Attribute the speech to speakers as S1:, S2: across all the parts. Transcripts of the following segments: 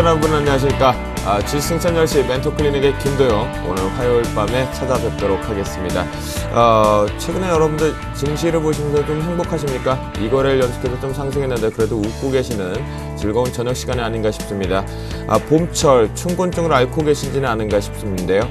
S1: 여러분 안녕하십니까. 주식승천 10시 멘토클리닉의 김도영, 오늘 화요일 밤에 찾아뵙도록 하겠습니다. 최근에 여러분들 증시를 보시면서 좀 행복하십니까? 이거래일 연속해서 좀 상승했는데 그래도 웃고 계시는 즐거운 저녁 시간이 아닌가 싶습니다. 봄철 춘곤증을 앓고 계신지는 아닌가 싶은데요.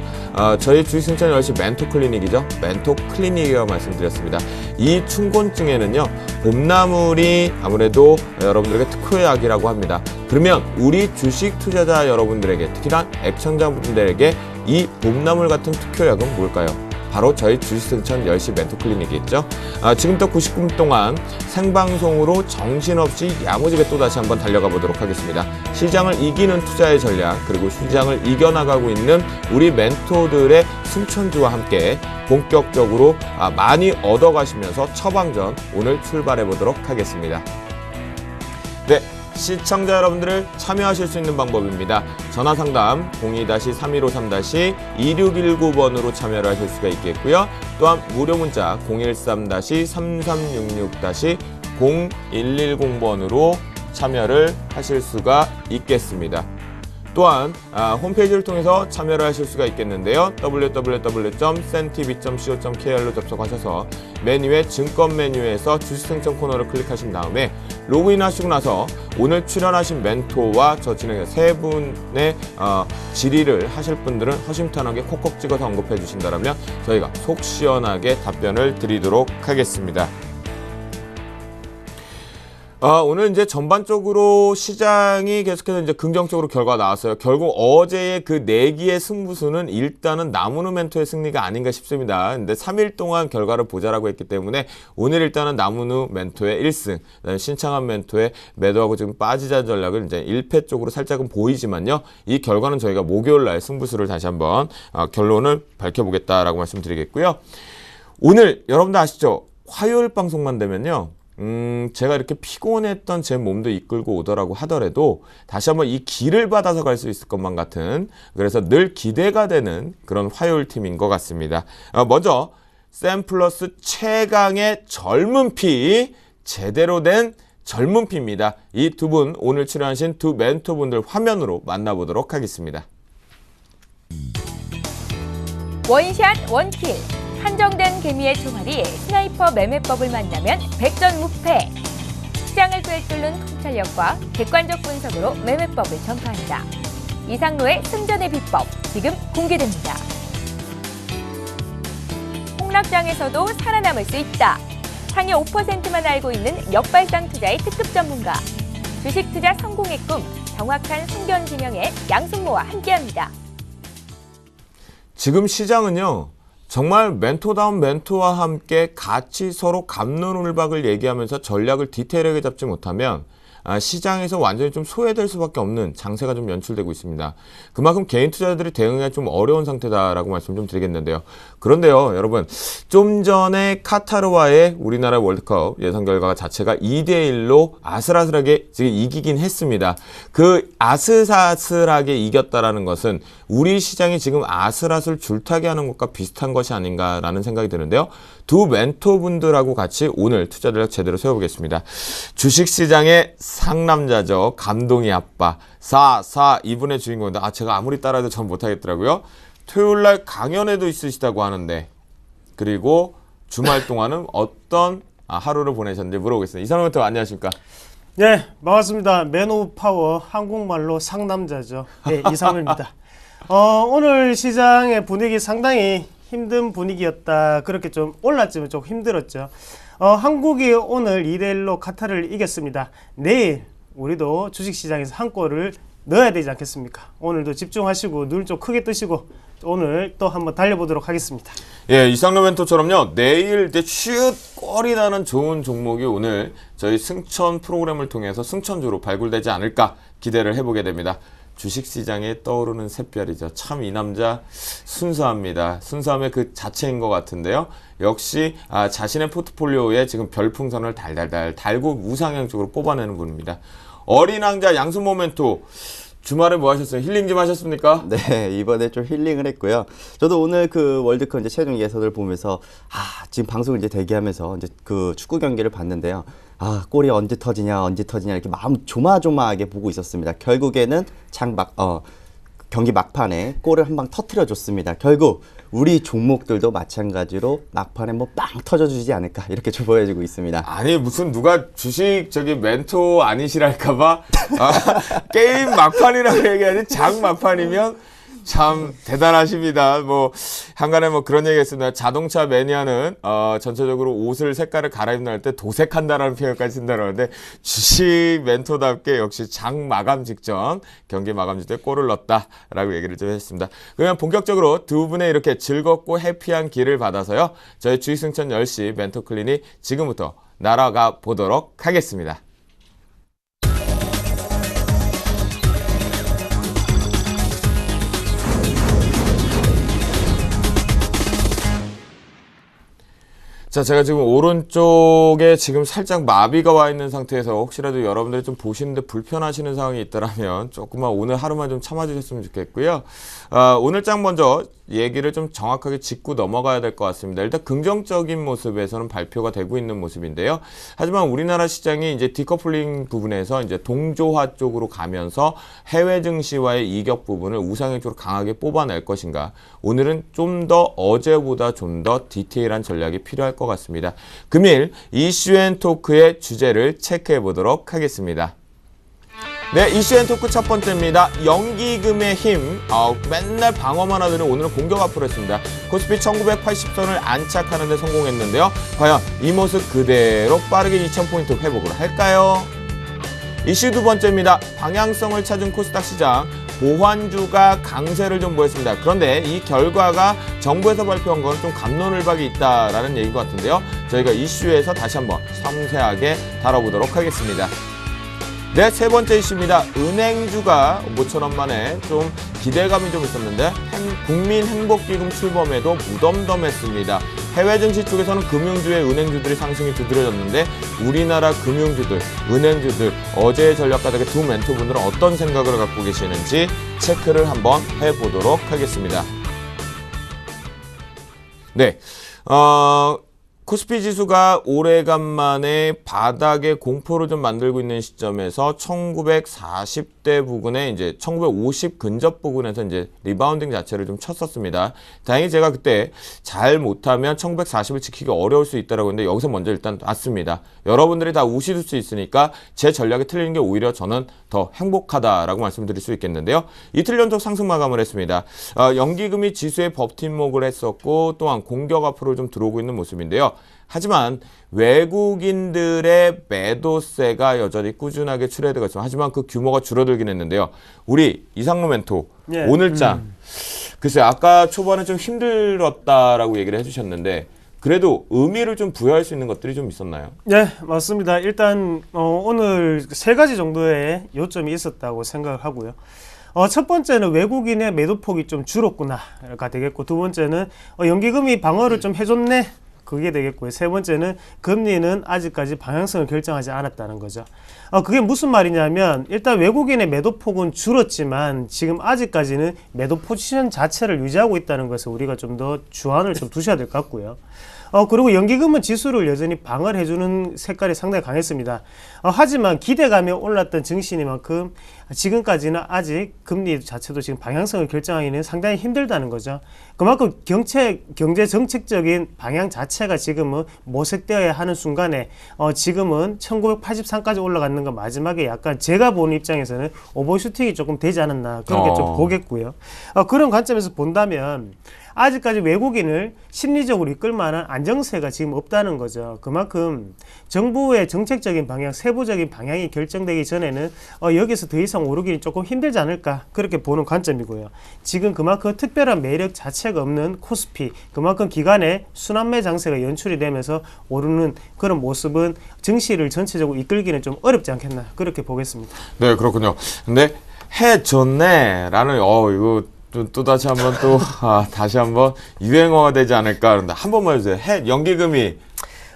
S1: 저희 주식승천 10시 멘토클리닉이죠. 멘토클리닉이라고 말씀드렸습니다. 이 춘곤증에는요, 봄나물이 아무래도 여러분들에게 특효약이라고 합니다. 그러면 우리 주식 투자자 여러분들에게, 특히나 애청자분들에게 이 봄나물 같은 특효약은 뭘까요? 바로 저희 주식승천 10시 멘토클리닉이겠죠. 지금부터 90분 동안 생방송으로 정신없이 야무지게 또다시 한번 달려가 보도록 하겠습니다. 시장을 이기는 투자의 전략, 그리고 시장을 이겨나가고 있는 우리 멘토들의 승천주와 함께 본격적으로 많이 얻어가시면서 처방전 오늘 출발해 보도록 하겠습니다. 네, 시청자 여러분들을 참여하실 수 있는 방법입니다. 전화상담 02-3153-2619번으로 참여를 하실 수가 있겠고요. 또한 무료 문자 013-3366-0110번으로 참여를 하실 수가 있겠습니다. 또한 홈페이지를 통해서 참여를 하실 수가 있겠는데요. www.sentv.co.kr로 접속하셔서 맨 위에 증권 메뉴에서 주식승천 코너를 클릭하신 다음에 로그인 하시고 나서 오늘 출연하신 멘토와 저 진행자 세 분의 질의를 하실 분들은 허심탄회하게 콕콕 찍어서 언급해 주신다면 저희가 속 시원하게 답변을 드리도록 하겠습니다. 오늘 이제 전반적으로 시장이 계속해서 이제 긍정적으로 결과가 나왔어요. 결국 어제의 그 내기의 승부수는 일단은 나무누 멘토의 승리가 아닌가 싶습니다. 근데 3일 동안 결과를 보자라고 했기 때문에 오늘 일단은 나무누 멘토의 1승, 신창한 멘토의 매도하고 지금 빠지자 전략을 이제 1패 쪽으로 살짝은 보이지만요. 이 결과는 저희가 목요일 날 승부수를 다시 한번 결론을 밝혀보겠다라고 말씀드리겠고요. 오늘 여러분들 아시죠? 화요일 방송만 되면요. 제가 이렇게 피곤했던 제 몸도 이끌고 오더라고 하더라도 다시 한번 이 길을 받아서 갈 수 있을 것만 같은, 그래서 늘 기대가 되는 그런 화요일 팀인 것 같습니다. 먼저 샘플러스 최강의 젊은 피, 제대로 된 젊은 피입니다. 이 두 분, 오늘 출연하신 두 멘토분들 화면으로 만나보도록 하겠습니다.
S2: 원샷 원킬, 한정된 개미의 총알이 스나이퍼 매매법을 만나면 백전무패. 시장을 꿰뚫는 통찰력과 객관적 분석으로 매매법을 전파한다. 이상로의 승전의 비법, 지금 공개됩니다. 폭락장에서도 살아남을 수 있다. 상위 5%만 알고 있는 역발상 투자의 특급 전문가. 주식 투자 성공의 꿈, 정확한 성견 진영의 양승모와 함께합니다.
S1: 지금 시장은요, 정말 멘토다운 멘토와 함께 같이 서로 갑론을박을 얘기하면서 전략을 디테일하게 잡지 못하면 시장에서 완전히 좀 소외될 수밖에 없는 장세가 좀 연출되고 있습니다. 그만큼 개인 투자자들이 대응하기 좀 어려운 상태다라고 말씀 좀 드리겠는데요. 그런데요, 여러분, 좀 전에 카타르와의 우리나라 월드컵 예선 결과가 자체가 2대1로 아슬아슬하게 지금 이기긴 했습니다. 그 아슬아슬하게 이겼다라는 것은 우리 시장이 지금 아슬아슬 줄타기 하는 것과 비슷한 것이 아닌가라는 생각이 드는데요. 두 멘토분들하고 같이 오늘 투자 전략 제대로 세워보겠습니다. 주식시장의 상남자죠. 감동이 아빠. 이분의 주인공인데, 제가 아무리 따라해도 전 못하겠더라고요. 토요일날 강연에도 있으시다고 하는데, 그리고 주말 동안은 어떤 하루를 보내셨는지 물어보겠습니다. 이상로 멘토 안녕하십니까?
S3: 네, 반갑습니다. 맨오브파워, 한국말로 상남자죠. 네, 이상로입니다. 오늘 시장의 분위기 상당히 힘든 분위기였다. 그렇게 좀 올랐지만 좀 힘들었죠. 한국이 오늘 2대1로 카타르를 이겼습니다. 내일 우리도 주식시장에서 한 골을 넣어야 되지 않겠습니까? 오늘도 집중하시고 눈 좀 크게 뜨시고 오늘 또 한번 달려보도록 하겠습니다.
S1: 예, 이상로 멘토처럼요, 내일 슛 골이 나는 좋은 종목이 오늘 저희 승천 프로그램을 통해서 승천주로 발굴되지 않을까 기대를 해보게 됩니다. 주식시장에 떠오르는 샛별이죠. 참 이 남자 순수합니다. 순수함의 그 자체인 것 같은데요. 역시 자신의 포트폴리오에 지금 별풍선을 달달달 달고 우상향 쪽으로 뽑아내는 분입니다. 어린 왕자 양승모 멘토, 주말에 뭐 하셨어요? 힐링 좀 하셨습니까?
S4: 네, 이번에 좀 힐링을 했고요. 저도 오늘 그 월드컵 이제 최종 예선을 보면서 지금 방송을 이제 대기하면서 이제 그 축구 경기를 봤는데요. 골이 언제 터지냐 이렇게 마음 조마조마하게 보고 있었습니다. 결국에는 경기 막판에 골을 한 방 터트려 줬습니다. 결국 우리 종목들도 마찬가지로 막판에 뭐 빵 터져주지 않을까 이렇게 좀 보여지고 있습니다.
S1: 아니 무슨 누가 주식 멘토 아니시랄까봐 게임 막판이라고 얘기하지 장 막판이면 참 대단하십니다. 뭐 한간에 뭐 그런 얘기했습니다. 자동차 매니아는 전체적으로 옷을 색깔을 갈아입는 할 때 도색한다라는 표현까지 쓴다 그러는데 주식 멘토답게 역시 장 마감 직전 경기 마감 직전에 골을 넣었다라고 얘기를 좀 했습니다. 그러면 본격적으로 두 분의 이렇게 즐겁고 해피한 길을 받아서요. 저희 주식승천 10시 멘토 클리닉 지금부터 날아가 보도록 하겠습니다. 자, 제가 지금 오른쪽에 지금 살짝 마비가 와 있는 상태에서 혹시라도 여러분들이 좀 보시는데 불편하시는 상황이 있더라면 조금만 오늘 하루만 좀 참아주셨으면 좋겠고요. 오늘 장 먼저 얘기를 좀 정확하게 짚고 넘어가야 될 것 같습니다. 일단 긍정적인 모습에서는 발표가 되고 있는 모습인데요. 하지만 우리나라 시장이 이제 디커플링 부분에서 이제 동조화 쪽으로 가면서 해외 증시와의 이격 부분을 우상향 쪽으로 강하게 뽑아낼 것인가. 오늘은 좀 더 어제보다 좀 더 디테일한 전략이 필요할 것 같습니다. 금일 이슈앤토크의 주제를 체크해 보도록 하겠습니다. 네, 이슈앤토크 첫 번째입니다. 연기금의 힘. 맨날 방어만 하더니 오늘은 공격 앞으로 했습니다. 코스피 1980선을 안착하는 데 성공했는데요. 과연 이 모습 그대로 빠르게 2000포인트 회복을 할까요? 이슈 두 번째입니다. 방향성을 찾은 코스닥 시장. 보환주가 강세를 좀 보였습니다. 그런데 이 결과가 정부에서 발표한 건 좀 갑론을박이 있다라는 얘기인 것 같은데요. 저희가 이슈에서 다시 한번 섬세하게 다뤄보도록 하겠습니다. 네, 세 번째 이슈입니다. 은행주가 모처럼 만에 좀 기대감이 좀 있었는데 국민행복기금 출범에도 무덤덤했습니다. 해외 증시 쪽에서는 금융주의 은행주들이 상승이 두드러졌는데 우리나라 금융주들, 은행주들 어제의 전략가들의 두 멘토분들은 어떤 생각을 갖고 계시는지 체크를 한번 해보도록 하겠습니다. 네, 코스피 지수가 오래간만에 바닥에 공포를 좀 만들고 있는 시점에서 1940대 부근에 이제 1950 근접 부근에서 이제 리바운딩 자체를 좀 쳤었습니다. 다행히 제가 그때 잘 못하면 1940을 지키기 어려울 수 있다라고 했는데 여기서 먼저 일단 왔습니다. 여러분들이 다 우시실 수 있으니까 제 전략이 틀리는 게 오히려 저는 더 행복하다라고 말씀드릴 수 있겠는데요. 이틀 연속 상승 마감을 했습니다. 연기금이 지수에 버팀목을 했었고 또한 공격 앞으로 좀 들어오고 있는 모습인데요. 하지만 외국인들의 매도세가 여전히 꾸준하게 출해되고 있습니다. 하지만 그 규모가 줄어들긴 했는데요. 우리 이상로 멘토 오늘장 글쎄 아까 초반에 좀 힘들었다라고 얘기를 해주셨는데 그래도 의미를 좀 부여할 수 있는 것들이 좀 있었나요?
S3: 네, 맞습니다. 일단 오늘 세 가지 정도의 요점이 있었다고 생각을 하고요. 첫 번째는 외국인의 매도폭이 좀 줄었구나가 되겠고, 두 번째는 연기금이 방어를 좀 해줬네, 그게 되겠고요. 세 번째는 금리는 아직까지 방향성을 결정하지 않았다는 거죠. 그게 무슨 말이냐면 일단 외국인의 매도폭은 줄었지만 지금 아직까지는 매도 포지션 자체를 유지하고 있다는 것을 우리가 좀 더 주안을 좀 두셔야 될 것 같고요. 그리고 연기금은 지수를 여전히 방어를 해주는 색깔이 상당히 강했습니다. 하지만 기대감에 올랐던 증시니만큼 지금까지는 아직 금리 자체도 지금 방향성을 결정하기는 상당히 힘들다는 거죠. 그만큼 경제 정책적인 방향 자체가 지금은 모색되어야 하는 순간에 지금은 1983까지 올라가는 건 마지막에 약간 제가 보는 입장에서는 오버슈팅이 조금 되지 않았나 그렇게 좀 보겠고요. 그런 관점에서 본다면 아직까지 외국인을 심리적으로 이끌 만한 안정세가 지금 없다는 거죠. 그만큼 정부의 정책적인 방향, 세부적인 방향이 결정되기 전에는 여기서 더 이상 오르기는 조금 힘들지 않을까 그렇게 보는 관점이고요. 지금 그만큼 특별한 매력 자체가 없는 코스피, 그만큼 기간에 순환매 장세가 연출이 되면서 오르는 그런 모습은 증시를 전체적으로 이끌기는 좀 어렵지 않겠나 그렇게 보겠습니다.
S1: 네, 그렇군요. 근데 해줬네 라는 이거 또 다시 한번 다시 한번 유행어가 되지 않을까. 그런데 한 번만 해주세요. 연기금이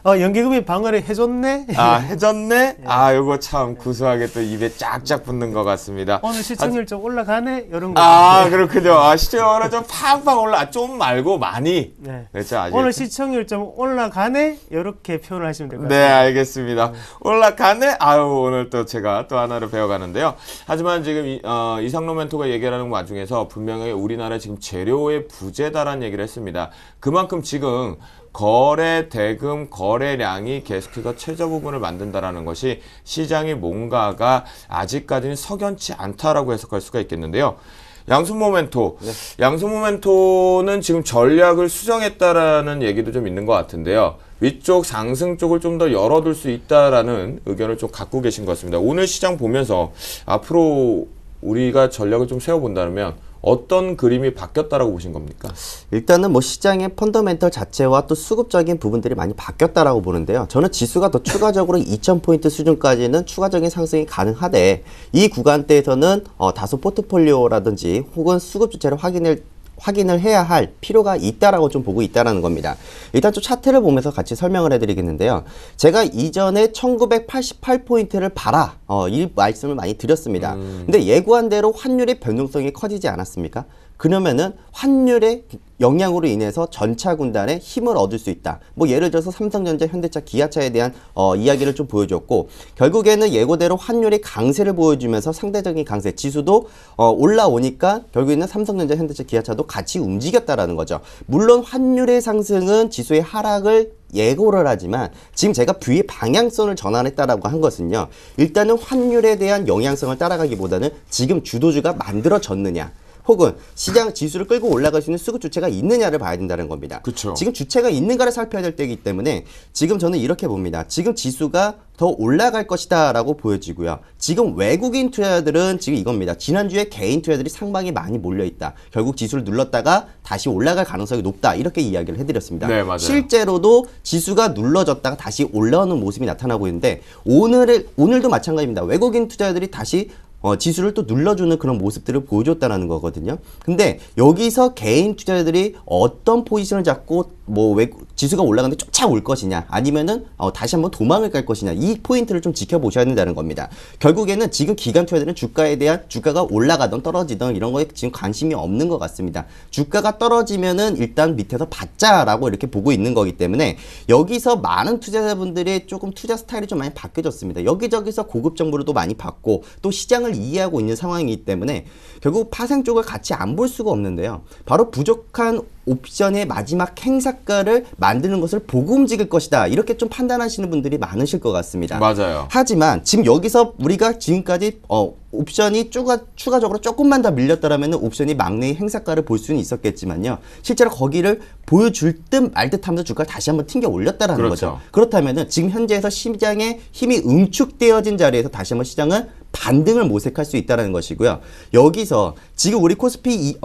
S3: 연기금이 방어를 해줬네.
S1: 아, 해졌네? 아, 요거 참 구수하게 또 입에 쫙쫙 붙는 것 같습니다.
S3: 오늘 시청률 좀 올라가네 이런 거.
S1: 아, 그렇군요. 아, 시청률은 좀 팡팡 좀 말고 많이.
S3: 네.
S1: 그렇죠, 아직.
S3: 오늘 시청률 좀 올라가네 이렇게 표현을 하시면 될 것
S1: 네,
S3: 같습니다.
S1: 알겠습니다. 올라가네? 아유, 오늘 또 제가 또 하나를 배워가는데요. 하지만 지금 이상로 멘토가 얘기하는 와중에서 분명히 우리나라 지금 재료의 부재다라는 얘기를 했습니다. 그만큼 지금 거래 대금 거래량이 계속해서 최저 부분을 만든다라는 것이 시장의 뭔가가 아직까지는 석연치 않다라고 해석할 수가 있겠는데요. 양순모 멘토, 양순모 멘토는 지금 전략을 수정했다라는 얘기도 좀 있는 것 같은데요. 위쪽 상승 쪽을 좀 더 열어둘 수 있다라는 의견을 좀 갖고 계신 것 같습니다. 오늘 시장 보면서 앞으로 우리가 전략을 좀 세워본다면 어떤 그림이 바뀌었다라고 보신 겁니까?
S4: 일단은 뭐 시장의 펀더멘털 자체와 또 수급적인 부분들이 많이 바뀌었다라고 보는데요. 저는 지수가 더 추가적으로 2000포인트 수준까지는 추가적인 상승이 가능하되 이 구간대에서는 다소 포트폴리오라든지 혹은 수급 주체를 확인을 해야 할 필요가 있다라고 좀 보고 있다라는 겁니다. 일단 좀 차트를 보면서 같이 설명을 해드리겠는데요. 제가 이전에 1988포인트를 봐라 이 말씀을 많이 드렸습니다. 근데 예고한 대로 환율의 변동성이 커지지 않았습니까? 그러면은 환율의 영향으로 인해서 전차 군단에 힘을 얻을 수 있다. 뭐 예를 들어서 삼성전자, 현대차, 기아차에 대한 이야기를 좀 보여줬고 결국에는 예고대로 환율의 강세를 보여주면서 상대적인 강세 지수도 올라오니까 결국에는 삼성전자, 현대차, 기아차도 같이 움직였다라는 거죠. 물론 환율의 상승은 지수의 하락을 예고를 하지만 지금 제가 뷰의 방향성을 전환했다라고 한 것은요. 일단은 환율에 대한 영향성을 따라가기보다는 지금 주도주가 만들어졌느냐. 혹은 시장 지수를 끌고 올라갈 수 있는 수급 주체가 있느냐를 봐야 된다는 겁니다.
S1: 그쵸.
S4: 지금 주체가 있는가를 살펴야 될 때이기 때문에 지금 저는 이렇게 봅니다. 지금 지수가 더 올라갈 것이다 라고 보여지고요. 지금 외국인 투자자들은 지금 이겁니다. 지난주에 개인 투자자들이 상방에 많이 몰려있다. 결국 지수를 눌렀다가 다시 올라갈 가능성이 높다. 이렇게 이야기를 해드렸습니다.
S1: 네, 맞아요.
S4: 실제로도 지수가 눌러졌다가 다시 올라오는 모습이 나타나고 있는데 오늘도 마찬가지입니다. 외국인 투자자들이 다시 지수를 또 눌러주는 그런 모습들을 보여줬다는 거거든요. 근데 여기서 개인 투자자들이 어떤 포지션을 잡고 지수가 올라가는데 쫓아올 것이냐 아니면은 다시 한번 도망을 갈 것이냐 이 포인트를 좀 지켜보셔야 된다는 겁니다. 결국에는 지금 기관 투자자들은 주가가 올라가든 떨어지든 이런 거에 지금 관심이 없는 것 같습니다. 주가가 떨어지면은 일단 밑에서 받자라고 이렇게 보고 있는 거기 때문에 여기서 많은 투자자분들이 조금 투자 스타일이 좀 많이 바뀌어졌습니다. 여기저기서 고급 정보를 또 많이 받고 또 시장을 이해하고 있는 상황이기 때문에 결국 파생 쪽을 같이 안 볼 수가 없는데요. 바로 부족한 옵션의 마지막 행사가를 만드는 것을 보고 움직일 것이다. 이렇게 좀 판단하시는 분들이 많으실 것 같습니다.
S1: 맞아요.
S4: 하지만 지금 여기서 우리가 지금까지 옵션이 추가적으로 조금만 더 밀렸더라면 옵션이 막내의 행사가를 볼 수는 있었겠지만요. 실제로 거기를 보여줄 듯 말 듯 하면서 주가를 다시 한번 튕겨 올렸다라는
S1: 그렇죠.
S4: 거죠. 그렇다면 지금 현재에서 시장의 힘이 응축되어진 자리에서 다시 한번 시장은 반등을 모색할 수 있다는 것이고요. 여기서 지금 우리 코스피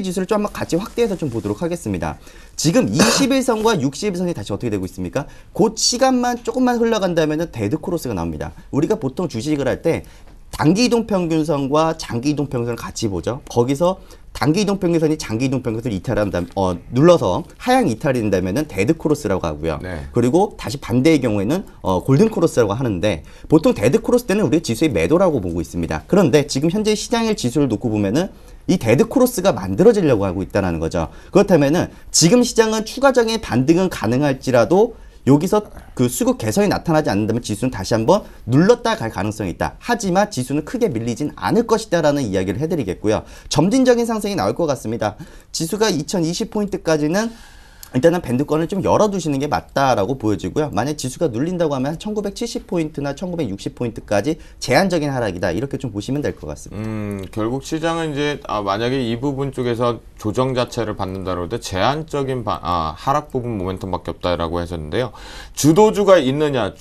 S4: 지수를 좀 한번 같이 확대해서 좀 보도록 하겠습니다. 지금 21선과 60일선이 다시 어떻게 되고 있습니까? 그 시간만 조금만 흘러간다면 데드 크로스가 나옵니다. 우리가 보통 주식을 할 때 단기 이동 평균선과 장기 이동 평균선을 같이 보죠. 거기서 단기 이동 평균선이 장기 이동 평균선을 이탈한다면 눌러서 하향 이탈이 된다면은 데드 크로스라고 하고요.
S1: 네.
S4: 그리고 다시 반대의 경우에는 골든 크로스라고 하는데 보통 데드 크로스 때는 우리가 지수의 매도라고 보고 있습니다. 그런데 지금 현재 시장의 지수를 놓고 보면은 이 데드 크로스가 만들어지려고 하고 있다는 거죠. 그렇다면은 지금 시장은 추가적인 반등은 가능할지라도 여기서 그 수급 개선이 나타나지 않는다면 지수는 다시 한번 눌렀다 갈 가능성이 있다. 하지만 지수는 크게 밀리진 않을 것이다라는 이야기를 해드리겠고요. 점진적인 상승이 나올 것 같습니다. 지수가 2020포인트까지는 일단은 밴드권을 좀 열어두시는 게 맞다라고 보여지고요. 만약 지수가 눌린다고 하면 1970포인트나 1960포인트까지 제한적인 하락이다. 이렇게 좀 보시면 될 것 같습니다.
S1: 결국 시장은 이제 만약에 이 부분 쪽에서 조정 자체를 받는다고 할 때 제한적인 하락 부분 모멘텀밖에 없다라고 하셨는데요. 주도주가 있느냐,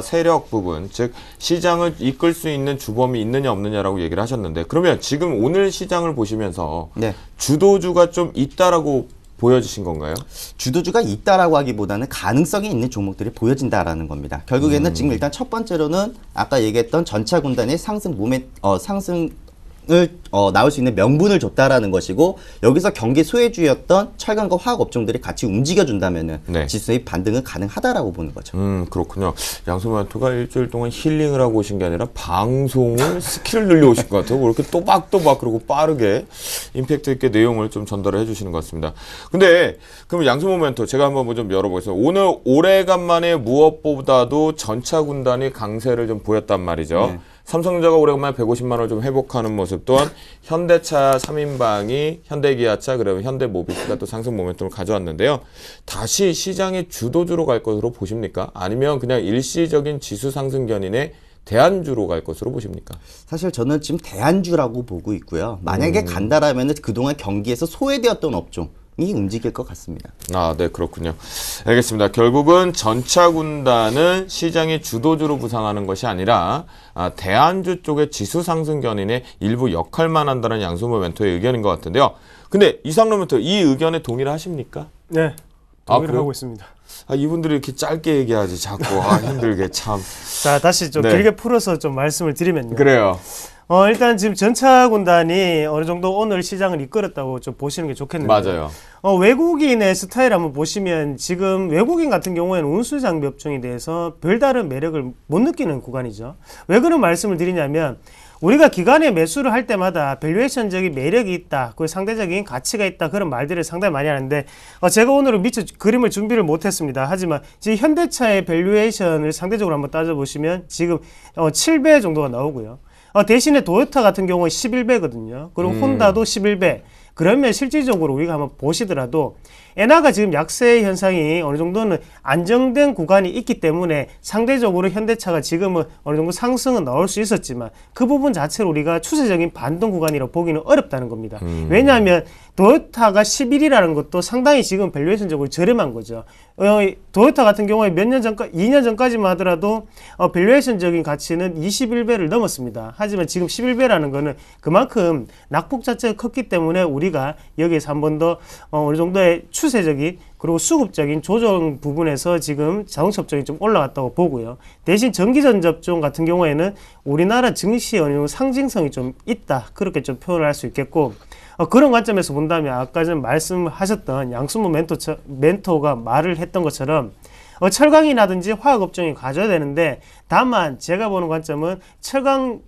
S1: 세력 부분, 즉 시장을 이끌 수 있는 주범이 있느냐 없느냐라고 얘기를 하셨는데 그러면 지금 오늘 시장을 보시면서
S4: 네.
S1: 주도주가 좀 있다라고 보여지신 건가요?
S4: 주도주가 있다라고 하기보다는 가능성이 있는 종목들이 보여진다라는 겁니다. 결국에는 지금 일단 첫 번째로는 아까 얘기했던 전차 군단의 상승 나올 수 있는 명분을 줬다라는 것이고 여기서 경기 소외주였던 철강과 화학 업종들이 같이 움직여준다면은
S1: 네.
S4: 지수의 반등은 가능하다라고 보는 거죠.
S1: 그렇군요. 양소멘토가 일주일 동안 힐링을 하고 오신 게 아니라 방송을 스킬을 늘려 오신 것 같아요. 뭐 이렇게 또박또박 그리고 빠르게 임팩트 있게 내용을 좀 전달을 해주시는 것 같습니다. 근데 그럼 양소멘토 제가 한번 좀 열어보겠습니다. 오늘 오래간만에 무엇보다도 전차 군단이 강세를 좀 보였단 말이죠.
S4: 네.
S1: 삼성전자가 오래간만에 150만 원을 좀 회복하는 모습 또한 현대차 3인방이 현대기아차 그러면 현대모비스가 또 상승 모멘텀을 가져왔는데요. 다시 시장의 주도주로 갈 것으로 보십니까? 아니면 그냥 일시적인 지수 상승 견인의 대안주로 갈 것으로 보십니까?
S4: 사실 저는 지금 대안주라고 보고 있고요. 만약에 간다라면은 그동안 경기에서 소외되었던 업종이 움직일 것 같습니다.
S1: 아, 네, 그렇군요. 알겠습니다. 결국은 전차 군단은 시장의 주도주로 부상하는 것이 아니라 대안주 쪽의 지수 상승 견인의 일부 역할만 한다는 양소모 멘토의 의견인 것 같은데요. 근데 이상로 멘토 이 의견에 동의를 하십니까?
S3: 네,
S1: 아,
S3: 동의를
S1: 그래요?
S3: 하고 있습니다.
S1: 이분들이 이렇게 짧게 얘기하지 자꾸 힘들게 참.
S3: 자, 다시 좀
S1: 네.
S3: 길게 풀어서 좀 말씀을 드리면요.
S1: 그래요.
S3: 일단 지금 전차 군단이 어느 정도 오늘 시장을 이끌었다고 좀 보시는 게 좋겠는데.
S1: 맞아요.
S3: 외국인의 스타일 한번 보시면 지금 외국인 같은 경우에는 운수 장비 업종에 대해서 별다른 매력을 못 느끼는 구간이죠. 왜 그런 말씀을 드리냐면 우리가 기관에 매수를 할 때마다 밸류에이션적인 매력이 있다, 그 상대적인 가치가 있다 그런 말들을 상당히 많이 하는데 제가 오늘은 미처 그림을 준비를 못했습니다. 하지만 지금 현대차의 밸류에이션을 상대적으로 한번 따져보시면 지금 7배 정도가 나오고요. 대신에 도요타 같은 경우는 11배거든요. 그리고 혼다도 11배. 그러면 실질적으로 우리가 한번 보시더라도 엔화가 지금 약세 현상이 어느 정도는 안정된 구간이 있기 때문에 상대적으로 현대차가 지금은 어느 정도 상승은 나올 수 있었지만 그 부분 자체를 우리가 추세적인 반등 구간이라고 보기는 어렵다는 겁니다. 왜냐하면 도요타가 11이라는 것도 상당히 지금 밸류에이션적으로 저렴한 거죠. 도요타 같은 경우에 몇 년 전까 2년 전까지만 하더라도 밸류에이션적인 가치는 21배를 넘었습니다. 하지만 지금 11배라는 거는 그만큼 낙폭 자체가 컸기 때문에 우리가 여기에서 한 번 더 어느 정도의 추세적인 그리고 수급적인 조정 부분에서 지금 자동차 업종이 좀 올라갔다고 보고요. 대신 전기전자 업종 같은 경우에는 우리나라 증시의 어느 정도 상징성이 좀 있다, 그렇게 좀 표현을 할 수 있겠고, 그런 관점에서 본다면 아까 전 말씀하셨던 양수모 멘토가 말을 했던 것처럼 철강이라든지 화학 업종이 가져야 되는데, 다만 제가 보는 관점은 철강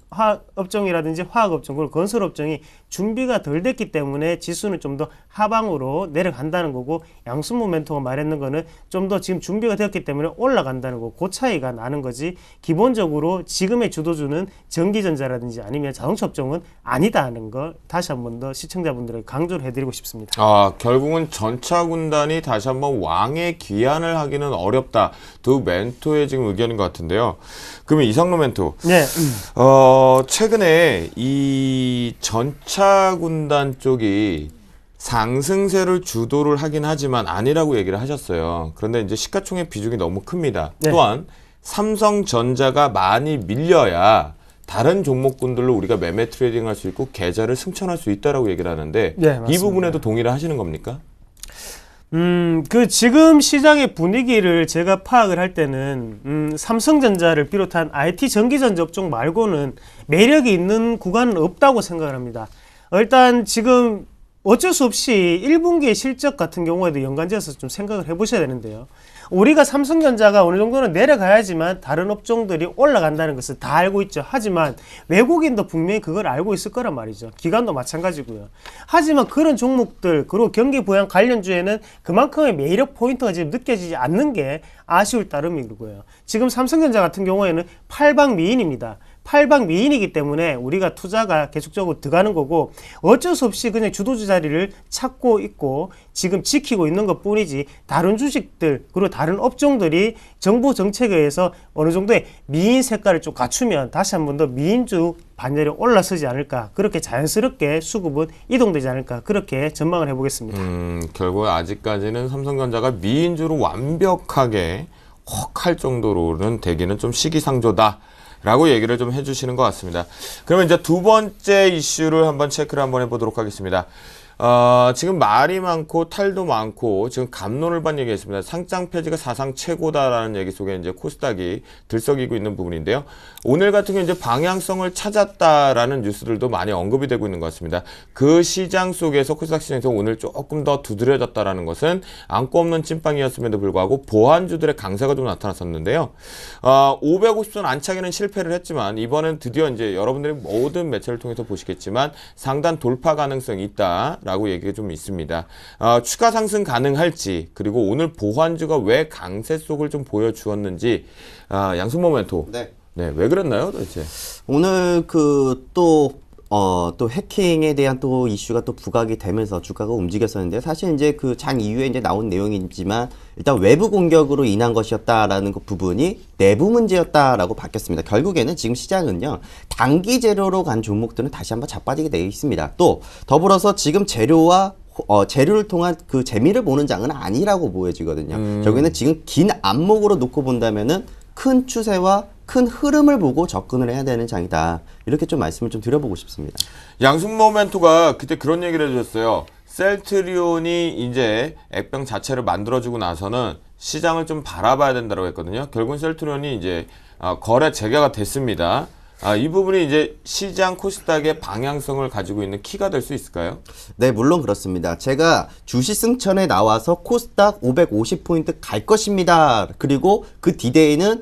S3: 업종이라든지 화학 업종 그리고 건설 업종이 준비가 덜 됐기 때문에 지수는 좀 더 하방으로 내려간다는 거고, 양수모 멘토가 말했는 거는 좀 더 지금 준비가 되었기 때문에 올라간다는 거고, 그 차이가 나는 거지 기본적으로 지금의 주도주는 전기전자라든지 아니면 자동차 업종은 아니다는 걸 다시 한 번 더 시청자분들에게 강조를 해드리고 싶습니다.
S1: 결국은 전차 군단이 다시 한번 왕의 귀환을 하기는 어렵다. 두 멘토의 지금 의견인 것 같은데요. 그러면 이상로 멘토.
S3: 네.
S1: 최근에 이 전차 군단 쪽이 상승세를 주도를 하긴 하지만 아니라고 얘기를 하셨어요. 그런데 이제 시가총액 비중이 너무 큽니다.
S3: 네.
S1: 또한 삼성전자가 많이 밀려야 다른 종목군들로 우리가 매매 트레이딩할 수 있고 계좌를 승천할 수 있다라고 얘기를 하는데
S3: 네,
S1: 이
S3: 맞습니다.
S1: 부분에도 동의를 하시는 겁니까?
S3: 지금 시장의 분위기를 제가 파악을 할 때는, 삼성전자를 비롯한 IT 전기전자 업종 말고는 매력이 있는 구간은 없다고 생각을 합니다. 일단 지금 어쩔 수 없이 1분기의 실적 같은 경우에도 연관지어서 좀 생각을 해보셔야 되는데요. 우리가 삼성전자가 어느 정도는 내려가야지만 다른 업종들이 올라간다는 것을 다 알고 있죠. 하지만 외국인도 분명히 그걸 알고 있을 거란 말이죠. 기관도 마찬가지고요. 하지만 그런 종목들 그리고 경기 부양 관련주에는 그만큼의 매력 포인트가 지금 느껴지지 않는 게 아쉬울 따름이고요. 지금 삼성전자 같은 경우에는 팔방미인입니다. 팔방미인이기 때문에 우리가 투자가 계속적으로 들어가는 거고, 어쩔 수 없이 그냥 주도주 자리를 찾고 있고 지금 지키고 있는 것 뿐이지, 다른 주식들 그리고 다른 업종들이 정부 정책에 의해서 어느 정도의 미인 색깔을 좀 갖추면 다시 한 번 더 미인주 반열에 올라서지 않을까, 그렇게 자연스럽게 수급은 이동되지 않을까, 그렇게 전망을 해보겠습니다.
S1: 결국 아직까지는 삼성전자가 미인주로 완벽하게 혹 할 정도로는 되기는 좀 시기상조다 라고 얘기를 좀 해주시는 것 같습니다. 그러면 이제 두 번째 이슈를 한번 체크를 한번 해보도록 하겠습니다. 지금 말이 많고 탈도 많고 지금 갑론을 반 얘기했습니다. 상장 폐지가 사상 최고다라는 얘기 속에 이제 코스닥이 들썩이고 있는 부분인데요. 오늘 같은 경우 이제 방향성을 찾았다라는 뉴스들도 많이 언급이 되고 있는 것 같습니다. 그 시장 속에서 코스닥 시장에서 오늘 조금 더 두드려졌다라는 것은 안고 없는 찐빵이었음에도 불구하고 보완주들의 강세가 좀 나타났었는데요. 550선 안착에는 실패를 했지만 이번엔 드디어 이제 여러분들이 모든 매체를 통해서 보시겠지만 상단 돌파 가능성이 있다라고 얘기가 좀 있습니다. 추가 상승 가능할지 그리고 오늘 보완주가 왜 강세 속을 좀 보여주었는지 양순 모멘토 네, 왜 그랬나요 도대체?
S4: 오늘 또 해킹에 대한 또 이슈가 또 부각이 되면서 주가가 움직였었는데 사실 이제 그 장 이후에 이제 나온 내용이지만 일단 외부 공격으로 인한 것이었다라는 그 부분이 내부 문제였다라고 바뀌었습니다. 결국에는 지금 시장은요 단기 재료로 간 종목들은 다시 한번 자빠지게 되어 있습니다. 또 더불어서 지금 재료를 통한 그 재미를 보는 장은 아니라고 보여지거든요. 결국에는 지금 긴 안목으로 놓고 본다면은 큰 추세와 큰 흐름을 보고 접근을 해야 되는 장이다. 이렇게 좀 말씀을 좀 드려보고 싶습니다.
S1: 양순 모멘토가 그때 그런 얘기를 해주셨어요. 셀트리온이 이제 액병 자체를 만들어주고 나서는 시장을 좀 바라봐야 된다고 했거든요. 결국은 셀트리온이 이제 거래 재개가 됐습니다. 이 부분이 이제 시장 코스닥의 방향성을 가지고 있는 키가 될 수 있을까요?
S4: 네, 물론 그렇습니다. 제가 주식 승천에 나와서 코스닥 550포인트 갈 것입니다. 그리고 그 디데이는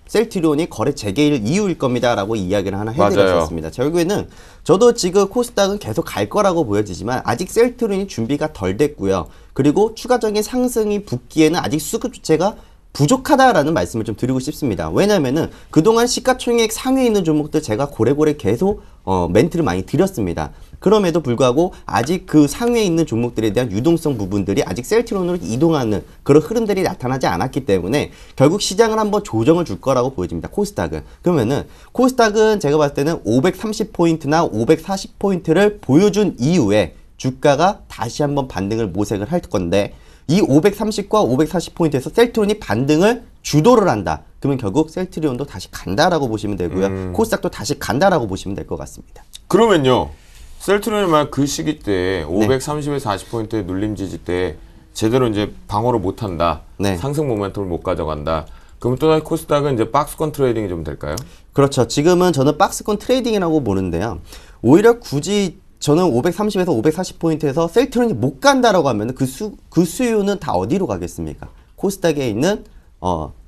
S4: 셀트리온이 거래 재개일 이후일 겁니다. 라고 이야기를 하나 해드렸었습니다. 결국에는 저도 지금 코스닥은 계속 갈 거라고 보여지지만 아직 셀트리온이 준비가 덜 됐고요. 그리고 추가적인 상승이 붙기에는 아직 수급 주체가 부족하다라는 말씀을 좀 드리고 싶습니다. 왜냐면은 그동안 시가총액 상위에 있는 종목들 제가 고래고래 계속 멘트를 많이 드렸습니다. 그럼에도 불구하고 아직 그 상위에 있는 종목들에 대한 유동성 부분들이 아직 셀트리온으로 이동하는 그런 흐름들이 나타나지 않았기 때문에 결국 시장을 한번 조정을 줄 거라고 보여집니다. 코스닥은. 그러면은 코스닥은 제가 봤을 때는 530포인트나 540포인트를 보여준 이후에 주가가 다시 한번 반등을 모색을 할 건데 이 530과 540포인트에서 셀트리온이 반등을 주도를 한다. 그러면 결국 셀트리온도 다시 간다라고 보시면 되고요. 코스닥도 다시 간다라고 보시면 될 것 같습니다.
S1: 그러면요. 셀트리온이 만약 그 시기 때 530에서 40포인트의 눌림 지지 때 제대로 이제 방어를 못한다.
S4: 네.
S1: 상승 모멘텀을 못 가져간다. 그럼 또 다시 코스닥은 이제 박스권 트레이딩이 좀 될까요?
S4: 그렇죠. 지금은 저는 박스권 트레이딩이라고 보는데요. 오히려 굳이 저는 530에서 540포인트에서 셀트리온이 못 간다라고 하면 그 수요는 다 어디로 가겠습니까? 코스닥에 있는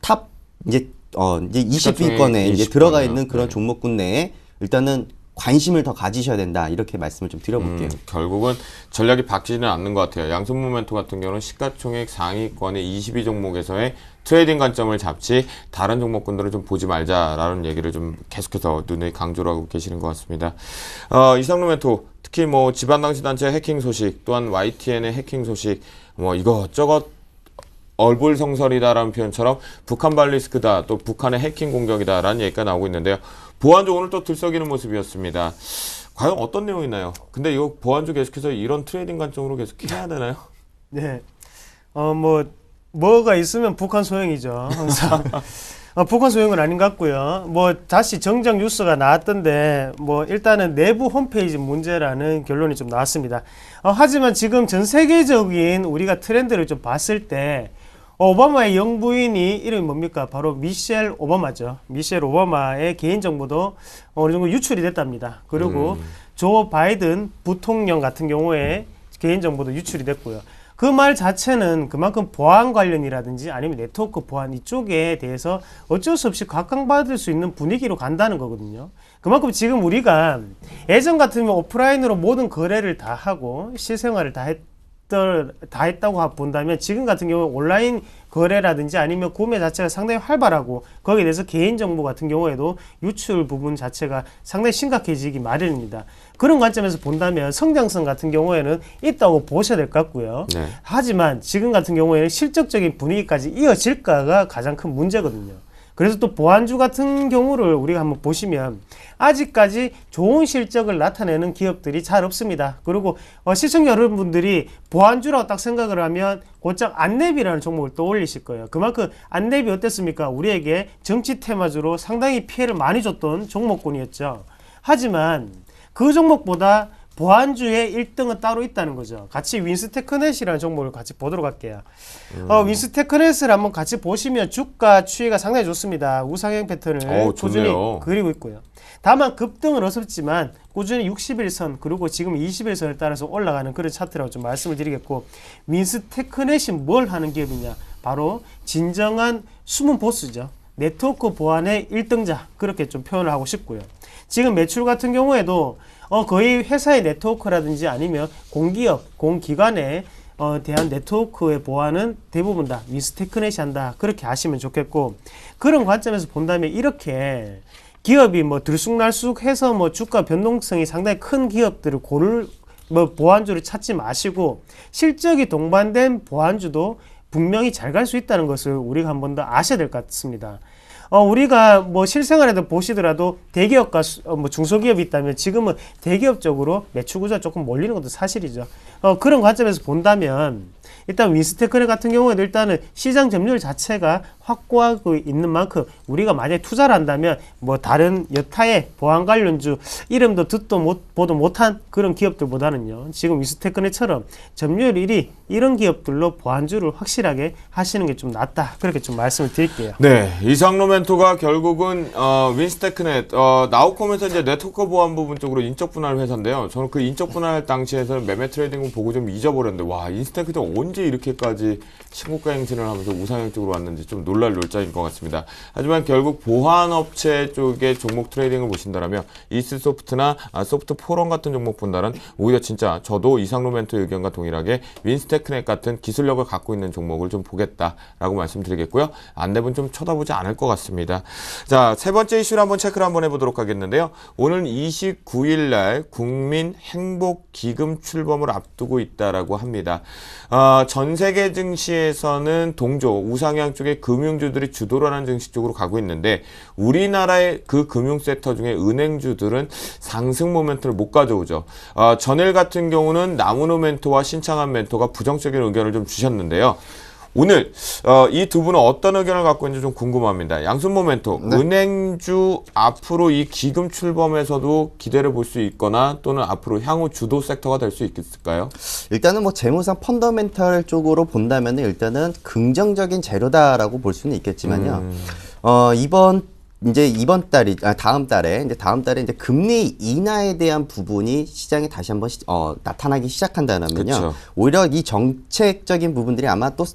S4: 탑 이제 20위권에 이제 들어가 있는 그런 종목군 내에 일단은 관심을 더 가지셔야 된다. 이렇게 말씀을 좀 드려볼게요.
S1: 결국은 전략이 바뀌지는 않는 것 같아요. 양손 모멘토 같은 경우는 시가총액 상위권의 22 종목에서의 트레이딩 관점을 잡지 다른 종목군들을 좀 보지 말자라는 얘기를 좀 계속해서 눈에 강조를 하고 계시는 것 같습니다. 이상로 멘토 특히 뭐 지방당시단체 해킹 소식 또한 YTN의 해킹 소식 뭐 이것저것 얼불성설이다라는 표현처럼 북한 발리스크다 또 북한의 해킹 공격이다라는 얘기가 나오고 있는데요. 보안주 오늘 또 들썩이는 모습이었습니다. 과연 어떤 내용이나요? 근데 이거 보안주 계속해서 이런 트레이딩 관점으로 계속 해야 되나요?
S3: 네. 뭐가 있으면 북한 소용이죠. 항상. 북한 소용은 아닌 것 같고요. 다시 정정 뉴스가 나왔던데, 일단은 내부 홈페이지 문제라는 결론이 좀 나왔습니다. 하지만 지금 전 세계적인 우리가 트렌드를 좀 봤을 때, 오바마의 영부인이 이름이 뭡니까? 바로 미셸 오바마죠. 미셸 오바마의 개인정보도 어느 정도 유출이 됐답니다. 그리고 조 바이든 부통령 같은 경우에 개인정보도 유출이 됐고요. 그 말 자체는 그만큼 보안 관련이라든지 아니면 네트워크 보안 이쪽에 대해서 어쩔 수 없이 각광받을 수 있는 분위기로 간다는 거거든요. 그만큼 지금 우리가 예전 같으면 오프라인으로 모든 거래를 다 하고 실생활을 다 했다고 본다면 지금 같은 경우 온라인 거래라든지 아니면 구매 자체가 상당히 활발하고 거기에 대해서 개인정보 같은 경우에도 유출 부분 자체가 상당히 심각해지기 마련입니다. 그런 관점에서 본다면 성장성 같은 경우에는 있다고 보셔야 될 것 같고요. 네. 하지만 지금 같은 경우에는 실적적인 분위기까지 이어질까가 가장 큰 문제거든요. 그래서 또 보안주 같은 경우를 우리가 한번 보시면 아직까지 좋은 실적을 나타내는 기업들이 잘 없습니다. 그리고 시청자 여러분들이 보안주라고 딱 생각을 하면 곧장 안내비라는 종목을 떠올리실 거예요. 그만큼 안내비 어땠습니까? 우리에게 정치 테마주로 상당히 피해를 많이 줬던 종목군이었죠. 하지만 그 종목보다 보안주의 1등은 따로 있다는 거죠. 같이 윈스테크넷이라는 종목을 같이 보도록 할게요. 윈스테크넷을 한번 같이 보시면 주가 추이가 상당히 좋습니다. 우상향 패턴을 꾸준히 그리고 있고요. 다만 급등은 어렵지만 꾸준히 60일선 그리고 지금 21선을 따라서 올라가는 그런 차트라고 좀 말씀을 드리겠고, 윈스테크넷이 뭘 하는 기업이냐, 바로 진정한 숨은 보스죠. 네트워크 보안의 1등자, 그렇게 좀 표현을 하고 싶고요. 지금 매출 같은 경우에도 거의 회사의 네트워크라든지 아니면 공기업, 공기관에 대한 네트워크의 보안은 대부분 다 윈스테크넷이 한다, 그렇게 아시면 좋겠고, 그런 관점에서 본다면 이렇게 기업이 뭐 들쑥날쑥해서 뭐 주가 변동성이 상당히 큰 기업들을 고를 보안주를 찾지 마시고, 실적이 동반된 보안주도 분명히 잘 갈 수 있다는 것을 우리가 한 번 더 아셔야 될 것 같습니다. 우리가 뭐 실생활에도 보시더라도 대기업과 뭐 중소기업이 있다면 지금은 대기업 쪽으로 매출 구조가 조금 몰리는 것도 사실이죠. 그런 관점에서 본다면 일단 윈스테크넷 같은 경우에도 일단은 시장 점유율 자체가 확고하고 있는 만큼 우리가 만약에 투자를 한다면 뭐 다른 여타의 보안 관련주 이름도 듣도 보도 못한 그런 기업들보다는요, 지금 윈스테크넷처럼 점유율 1위 이런 기업들로 보안주를 확실하게 하시는 게 좀 낫다, 그렇게 좀 말씀을 드릴게요.
S1: 네, 이상로 멘토가 결국은 윈스테크넷, 나우콤에서 이제 네트워크 보안 부분 쪽으로 인적 분할 회사인데요. 저는 그 인적 분할 당시에서는 매매 트레이딩을 보고 좀 잊어버렸는데, 와, 윈스테크넷 언제 이렇게까지 신고가 행진을 하면서 우상향 쪽으로 왔는지 좀 놀랄 놀자인 것 같습니다. 하지만 결국 보안업체 쪽의 종목 트레이딩을 보신다면 이스소프트나 소프트 포럼 같은 종목 본다면 오히려 진짜 저도 이상로 멘토 의견과 동일하게 윈스테크넷 같은 기술력을 갖고 있는 종목을 좀 보겠다라고 말씀드리겠고요. 안내분 좀 쳐다보지 않을 것 같습니다. 자, 세 번째 이슈를 한번 체크를 한번 해보도록 하겠는데요. 오늘 29일 날 국민행복기금 출범을 앞두고 있다라고 합니다. 전 세계 증시에서는 동조, 우상향 쪽의 금융주들이 주도를 하는 증시 쪽으로 가고 있는데, 우리나라의 그 금융섹터 중에 은행주들은 상승 모멘트를 못 가져오죠. 전일 같은 경우는 남은호 멘토와 신창한 멘토가 부정적인 의견을 좀 주셨는데요. 오늘 이 두 분은 어떤 의견을 갖고 있는지 좀 궁금합니다. 양순모 멘토, 네. 은행주 앞으로 이 기금 출범에서도 기대를 볼 수 있거나 또는 앞으로 향후 주도 섹터가 될 수 있을까요?
S4: 일단은 뭐 재무상 펀더멘탈 쪽으로 본다면 일단은 긍정적인 재료다라고 볼 수는 있겠지만요. 이번 달이 다음 달에 이제 금리 인하에 대한 부분이 시장에 다시 한번 나타나기 시작한다면요. 그쵸. 오히려 이 정책적인 부분들이 아마 또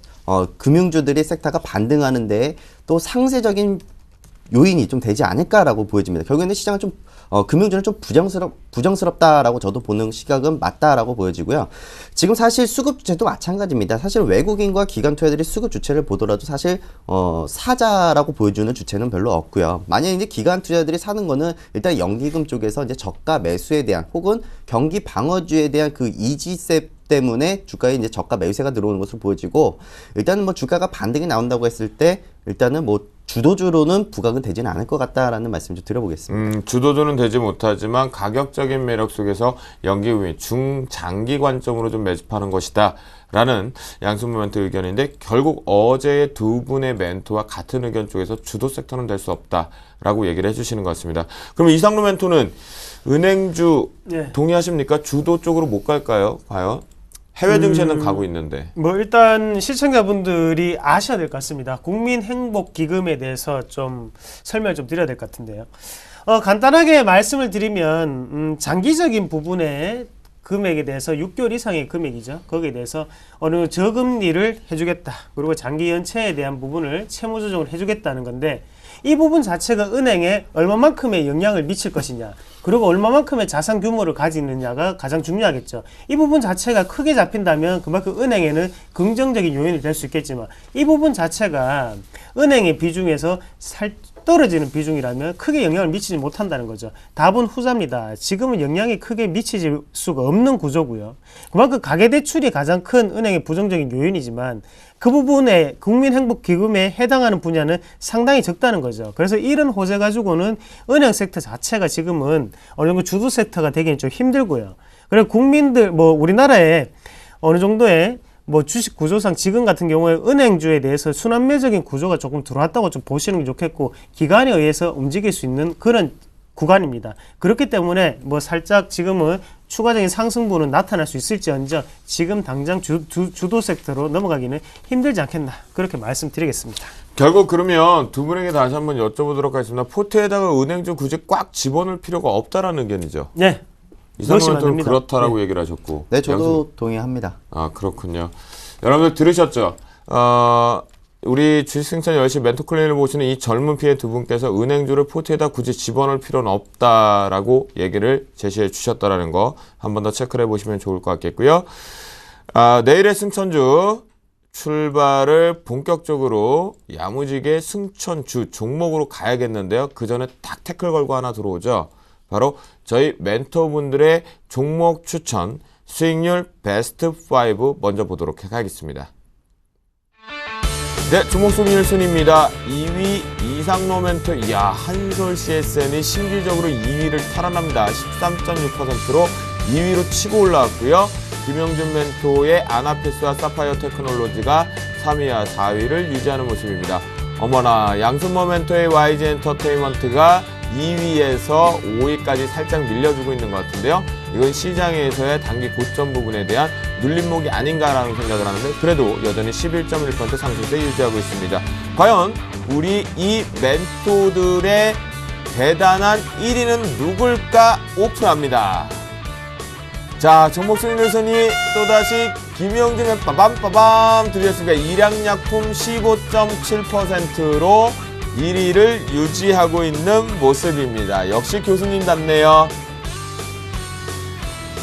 S4: 금융주들이 섹터가 반등하는데 또 상세적인 요인이 좀 되지 않을까라고 보여집니다. 결국에는 시장은 좀 금융주는 좀 부정스럽다라고 저도 보는 시각은 맞다라고 보여지고요. 지금 사실 수급 주체도 마찬가지입니다. 사실 외국인과 기관 투자들이 수급 주체를 보더라도 사실 사자라고 보여주는 주체는 별로 없고요. 만약 이제 기관 투자들이 사는 거는 일단 연기금 쪽에서 이제 저가 매수에 대한 혹은 경기 방어주에 대한 그 이지세 때문에 주가에 이제 저가 매수세가 들어오는 것으로 보여지고, 일단은 뭐 주가가 반등이 나온다고 했을 때 일단은 뭐 주도주로는 부각은 되지는 않을 것 같다라는 말씀 좀 드려보겠습니다.
S1: 주도주는 되지 못하지만 가격적인 매력 속에서 연기금이 중장기 관점으로 좀 매집하는 것이다 라는 양순모 멘토 의견인데, 결국 어제의 두 분의 멘토와 같은 의견 쪽에서 주도 섹터는 될 수 없다 라고 얘기를 해주시는 것 같습니다. 그럼 이상로 멘토는 은행주 동의하십니까? 주도 쪽으로 못 갈까요? 과연? 해외 증시는 가고 있는데.
S3: 뭐 일단 시청자분들이 아셔야 될 것 같습니다. 국민행복기금에 대해서 좀 설명을 좀 드려야 될 것 같은데요. 간단하게 말씀을 드리면 장기적인 부분의 금액에 대해서 6개월 이상의 금액이죠. 거기에 대해서 어느 저금리를 해주겠다. 그리고 장기 연체에 대한 부분을 채무 조정을 해주겠다는 건데, 이 부분 자체가 은행에 얼마만큼의 영향을 미칠 것이냐, 그리고 얼마만큼의 자산 규모를 가지느냐가 가장 중요하겠죠. 이 부분 자체가 크게 잡힌다면 그만큼 은행에는 긍정적인 요인이 될 수 있겠지만, 이 부분 자체가 은행의 비중에서 떨어지는 비중이라면 크게 영향을 미치지 못한다는 거죠. 답은 후자입니다. 지금은 영향이 크게 미칠 수가 없는 구조고요. 그만큼 가계대출이 가장 큰 은행의 부정적인 요인이지만, 그 부분에 국민행복기금에 해당하는 분야는 상당히 적다는 거죠. 그래서 이런 호재 가지고는 은행 섹터 자체가 지금은 어느 정도 주도 섹터가 되기는 좀 힘들고요. 그리고 국민들, 우리나라에 어느 정도의 주식 구조상 지금 같은 경우에 은행주에 대해서 순환매적인 구조가 조금 들어왔다고 좀 보시는 게 좋겠고, 기관에 의해서 움직일 수 있는 그런 구간입니다. 그렇기 때문에 뭐 살짝 지금은 추가적인 상승분은 나타날 수 있을지언정 지금 당장 주도 섹터로 넘어가기는 힘들지 않겠나 그렇게 말씀드리겠습니다.
S1: 결국 그러면 두 분에게 다시 한번 여쭤보도록 하겠습니다. 포트에다가 은행주 굳이 꽉 집어넣을 필요가 없다라는 의견이죠.
S3: 네.
S1: 이상은 좀 그렇다라고 얘기를 하셨고.
S4: 네, 저도 동의합니다.
S1: 아, 그렇군요. 여러분들 들으셨죠? 우리 주식생천 10시 멘토클린을 보시는 이 젊은 피해 두 분께서 은행주를 포트에다 굳이 집어넣을 필요는 없다라고 얘기를 제시해 주셨다라는 거 한 번 더 체크를 해보시면 좋을 것 같겠고요. 내일의 승천주 출발을 본격적으로 야무지게 승천주 종목으로 가야겠는데요. 그 전에 딱 태클 걸고 하나 들어오죠. 바로 저희 멘토분들의 종목 추천 수익률 베스트 5 먼저 보도록 하겠습니다. 네, 종목 수익률 순입니다. 2위 이상로 멘토, 이야, 한솔 CSN이 신기적으로 2위를 탈환합니다. 13.6%로 2위로 치고 올라왔고요. 김영준 멘토의 아나페스와 사파이어 테크놀로지가 3위와 4위를 유지하는 모습입니다. 어머나, 양순모 멘토의 YG 엔터테인먼트가 2위에서 5위까지 살짝 밀려주고 있는 것 같은데요. 이건 시장에서의 단기 고점 부분에 대한 눌림목이 아닌가라는 생각을 하는데 그래도 여전히 11.1% 상승세 유지하고 있습니다. 과연 우리 이 멘토들의 대단한 1위는 누굴까 오픈합니다. 자, 종목 수익률 순위 또다시 김영준의 빠밤빠밤 드렸습니다. 일양약품 15.7%로 1위를 유지하고 있는 모습입니다. 역시 교수님답네요.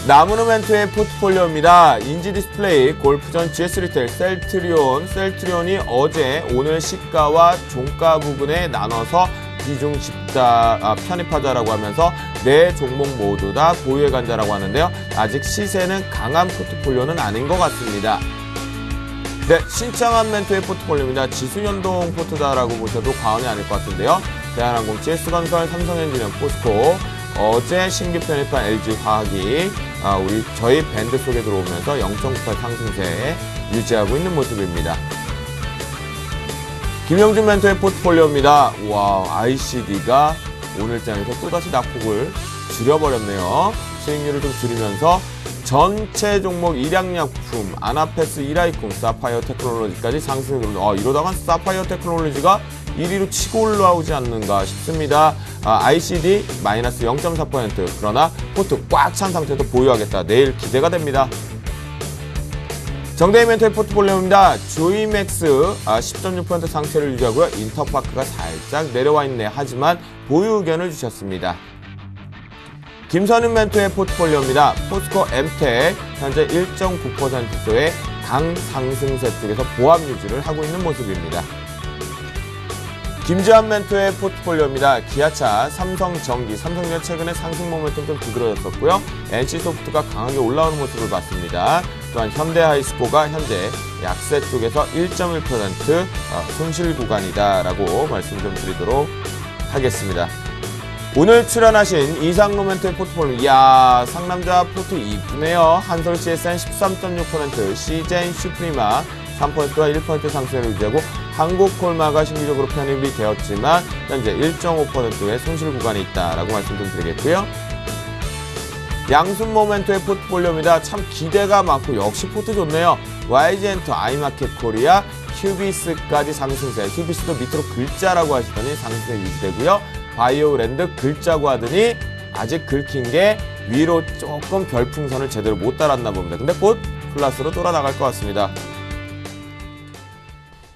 S1: 나무노멘트의 포트폴리오입니다. 인지디스플레이, 골프전, GS리테일, 셀트리온이 어제 오늘 시가와 종가 부분에 나눠서 비중 편입하자라고 하면서 네 종목 모두 다 보유해 간다라고 하는데요. 아직 시세는 강한 포트폴리오는 아닌 것 같습니다. 네, 신창한 멘토의 포트폴리오입니다. 지수연동 포트다라고 보셔도 과언이 아닐 것 같은데요. 대한항공, GS건설, 삼성엔지니어, 포스코, 어제 신규 편입한 LG화학이 저희 밴드 속에 들어오면서 0.98 상승세 유지하고 있는 모습입니다. 김영준 멘토의 포트폴리오입니다. 와, ICD가 오늘장에서 또다시 낙폭을 줄여버렸네요. 수익률을 좀 줄이면서 전체 종목 일양약품, 아나페스, 이라이콘, 사파이어 테크놀로지까지 상승을 그럽니다. 이러다가 사파이어 테크놀로지가 1위로 치고 올라오지 않는가 싶습니다. ICD 마이너스 0.4%, 그러나 포트 꽉 찬 상태에서 보유하겠다. 내일 기대가 됩니다. 정대희 멘토의 포트폴리오입니다. 조이맥스 10.6% 상태를 유지하고요. 인터파크가 살짝 내려와 있네. 하지만 보유 의견을 주셨습니다. 김선윤 멘토의 포트폴리오입니다. 포스코 엠텍 현재 1.9%의 강상승세 쪽에서 보합 유지를 하고 있는 모습입니다. 김지환 멘토의 포트폴리오입니다. 기아차, 삼성전기, 삼성전 최근에 상승 모멘텀 좀 두드러졌었고요. NC소프트가 강하게 올라오는 모습을 봤습니다. 또한 현대하이스코가 현재 약세 쪽에서 1.1% 손실 구간이다라고 말씀 좀 드리도록 하겠습니다. 오늘 출연하신 이상로 멘토의 포트폴리오, 이야, 상남자 포트 이쁘네요. 한솔 CSN 13.6%, CJ 슈프리마 3%와 1% 상승을 유지하고 한국콜마가 신규적으로 편입이 되었지만 현재 1.5%의 손실 구간이 있다라고 말씀 좀 드리겠고요. 양순모 멘토의 포트폴리오입니다. 참 기대가 많고 역시 포트 좋네요. YG엔터, 아이마켓 코리아, 휴비스까지 상승세. 휴비스도 밑으로 글자라고 하시더니 상승세 유지되고요. 바이오랜드 글자고 하더니 아직 긁힌 게 위로 조금 별풍선을 제대로 못 달았나 봅니다. 근데 곧 플러스로 돌아나갈 것 같습니다.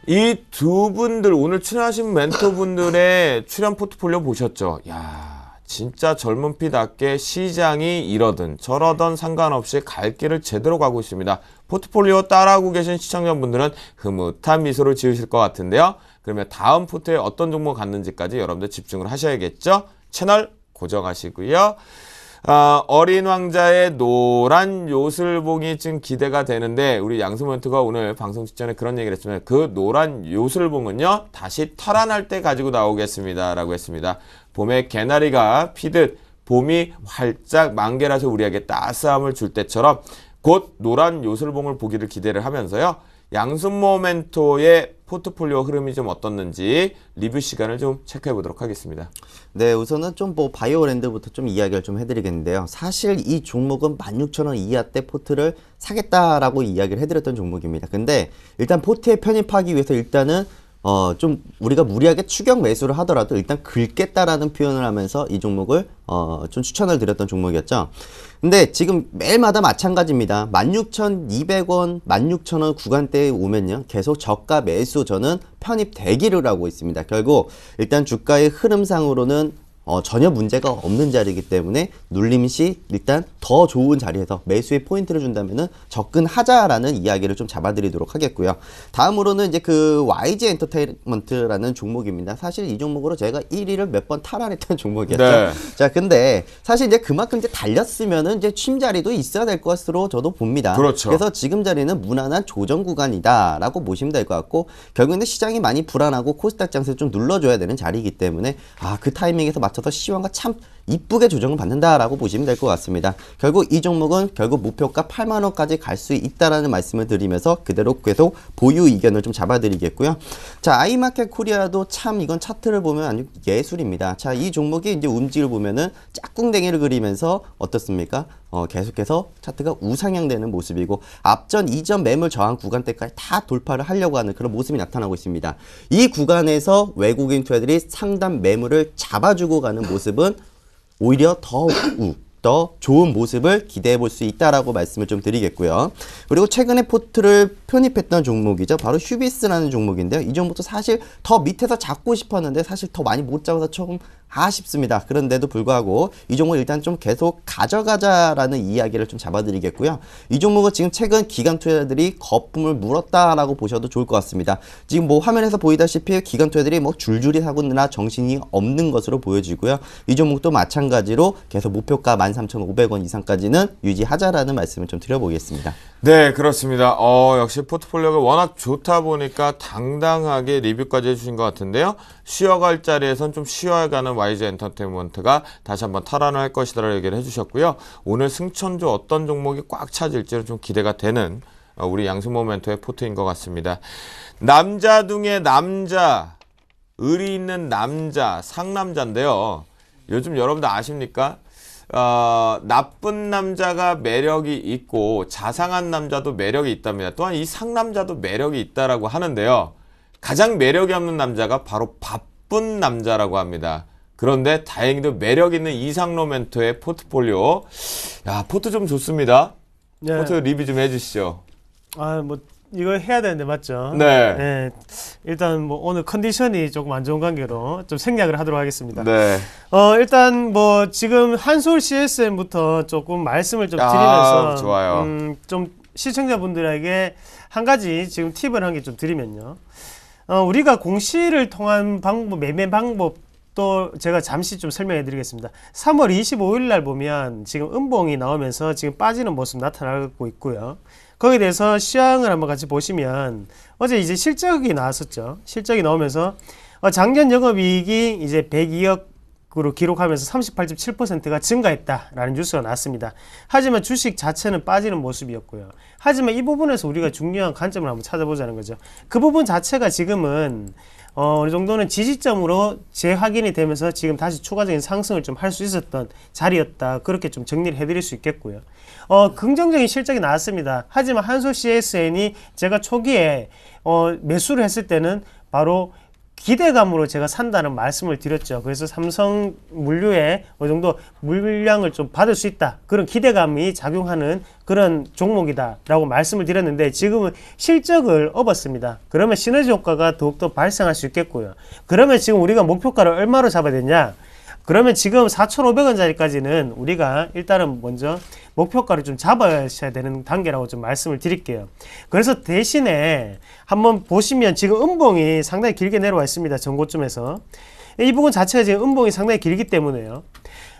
S1: 이 두 분들, 오늘 출연하신 멘토분들의 출연 포트폴리오 보셨죠? 야, 진짜 젊은 피답게 시장이 이러든 저러든 상관없이 갈 길을 제대로 가고 있습니다. 포트폴리오 따라하고 계신 시청자분들은 흐뭇한 미소를 지으실 것 같은데요. 그러면 다음 포트에 어떤 종목 갔는지까지 여러분들 집중을 하셔야겠죠? 채널 고정하시고요. 어린 왕자의 노란 요술봉이 좀 기대가 되는데 우리 양수멘토가 오늘 방송 직전에 그런 얘기를 했지만 그 노란 요술봉은요 다시 탈환할 때 가지고 나오겠습니다 라고 했습니다. 봄에 개나리가 피듯 봄이 활짝 만개라서 우리에게 따스함을 줄 때처럼 곧 노란 요술봉을 보기를 기대를 하면서요. 양순모 멘토의 포트폴리오 흐름이 좀 어떻는지 리뷰 시간을 좀 체크해 보도록 하겠습니다.
S4: 네, 우선은 좀 뭐 바이오랜드부터 좀 이야기를 좀 해드리겠는데요. 사실 이 종목은 16,000원 이하 때 포트를 사겠다라고 이야기를 해드렸던 종목입니다. 근데 일단 포트에 편입하기 위해서 일단은 좀 우리가 무리하게 추격 매수를 하더라도 일단 긁겠다라는 표현을 하면서 이 종목을 좀 추천을 드렸던 종목이었죠. 근데 지금 매일마다 마찬가지입니다. 16,200원, 16,000원 구간대에 오면요. 계속 저가 매수 저는 편입되기를 하고 있습니다. 결국 일단 주가의 흐름상으로는 전혀 문제가 없는 자리이기 때문에 눌림 시 일단 더 좋은 자리에서 매수의 포인트를 준다면은 접근하자라는 이야기를 좀 잡아드리도록 하겠고요. 다음으로는 이제 그 YG 엔터테인먼트라는 종목입니다. 사실 이 종목으로 제가 1위를 몇 번 탈환했던 종목이었죠.
S1: 네.
S4: 자, 근데 사실 이제 그만큼 이제 달렸으면은 이제 쉼 자리도 있어야 될 것으로 저도 봅니다.
S1: 그렇죠.
S4: 그래서 지금 자리는 무난한 조정 구간이다라고 보시면 될 것 같고 결국에는 시장이 많이 불안하고 코스닥 장세 좀 눌러줘야 되는 자리이기 때문에 그 타이밍에서 맞춰서 시황과 참 이쁘게 조정을 받는다라고 보시면 될 것 같습니다. 결국 이 종목은 결국 목표가 8만 원까지 갈 수 있다라는 말씀을 드리면서 그대로 계속 보유 의견을 좀 잡아드리겠고요. 자, 아이마켓 코리아도 참 이건 차트를 보면 아주 예술입니다. 자, 이 종목이 이제 움직임을 보면은 짝꿍댕이를 그리면서 어떻습니까? 계속해서 차트가 우상향되는 모습이고 앞전 이전 매물 저항 구간대까지 다 돌파를 하려고 하는 그런 모습이 나타나고 있습니다. 이 구간에서 외국인 투자들이 상단 매물을 잡아주고 가는 모습은 오히려 더 좋은 모습을 기대해 볼 수 있다라고 말씀을 좀 드리겠고요. 그리고 최근에 포트를 편입했던 종목이죠. 바로 휴비스라는 종목인데요. 이 종목도 사실 더 밑에서 잡고 싶었는데 사실 더 많이 못 잡아서 조금 아쉽습니다. 그런데도 불구하고 이 종목 일단 좀 계속 가져가자라는 이야기를 좀 잡아드리겠고요. 이 종목은 지금 최근 기관 투자자들이 거품을 물었다라고 보셔도 좋을 것 같습니다. 지금 뭐 화면에서 보이다시피 기관 투자자들이 뭐 줄줄이 사고 있느라 정신이 없는 것으로 보여지고요. 이 종목도 마찬가지로 계속 목표가 13,500원 이상까지는 유지하자라는 말씀을 좀 드려보겠습니다.
S1: 네, 그렇습니다. 역시 포트폴리오가 워낙 좋다 보니까 당당하게 리뷰까지 해주신 것 같은데요. 쉬어갈 자리에선 좀 쉬어가는 YG 엔터테인먼트가 다시 한번 탈환을 할 것이다라고 얘기를 해주셨고요. 오늘 승천조 어떤 종목이 꽉 차질지는 좀 기대가 되는 우리 양승모 멘토의 포트인 것 같습니다. 남자 중에 남자, 의리 있는 남자, 상남자인데요. 요즘 여러분들 아십니까? 나쁜 남자가 매력이 있고 자상한 남자도 매력이 있답니다. 또한 이 상남자도 매력이 있다라고 하는데요. 가장 매력이 없는 남자가 바로 바쁜 남자라고 합니다. 그런데 다행히도 매력 있는 이상로 멘토의 포트폴리오. 야, 포트 좀 좋습니다.
S3: 네.
S1: 포트 리뷰 좀 해주시죠.
S3: 뭐 이거 해야 되는데 맞죠?
S1: 네.
S3: 네. 일단 뭐 오늘 컨디션이 조금 안 좋은 관계로 좀 생략을 하도록 하겠습니다.
S1: 네.
S3: 일단 뭐 지금 한솔 CSM부터 조금 말씀을 좀 드리면서
S1: 좋아요.
S3: 좀 시청자분들에게 한 가지 지금 팁을 한 개 좀 드리면요. 우리가 공시를 통한 방법, 매매 방법도 제가 잠시 좀 설명해 드리겠습니다. 3월 25일 날 보면 지금 음봉이 나오면서 지금 빠지는 모습 나타나고 있고요. 거기에 대해서 시황을 한번 같이 보시면 어제 이제 실적이 나왔었죠. 실적이 나오면서 작년 영업이익이 이제 102억으로 기록하면서 38.7%가 증가했다라는 뉴스가 나왔습니다. 하지만 주식 자체는 빠지는 모습이었고요. 하지만 이 부분에서 우리가 중요한 관점을 한번 찾아보자는 거죠. 그 부분 자체가 지금은 어느 정도는 지지점으로 재확인이 되면서 지금 다시 추가적인 상승을 좀 할 수 있었던 자리였다. 그렇게 좀 정리를 해드릴 수 있겠고요. 긍정적인 실적이 나왔습니다. 하지만 한솔 CSN이 제가 초기에 매수를 했을 때는 바로 기대감으로 제가 산다는 말씀을 드렸죠. 그래서 삼성 물류에 어느 정도 물량을 좀 받을 수 있다. 그런 기대감이 작용하는 그런 종목이다라고 말씀을 드렸는데 지금은 실적을 업었습니다. 그러면 시너지 효과가 더욱더 발생할 수 있겠고요. 그러면 지금 우리가 목표가를 얼마로 잡아야 되냐? 그러면 지금 4,500원짜리까지는 우리가 일단은 먼저 목표가를 좀 잡아야 되는 단계라고 좀 말씀을 드릴게요. 그래서 대신에 한번 보시면 지금 음봉이 상당히 길게 내려와 있습니다. 전고점에서. 이 부분 자체가 지금 음봉이 상당히 길기 때문에요.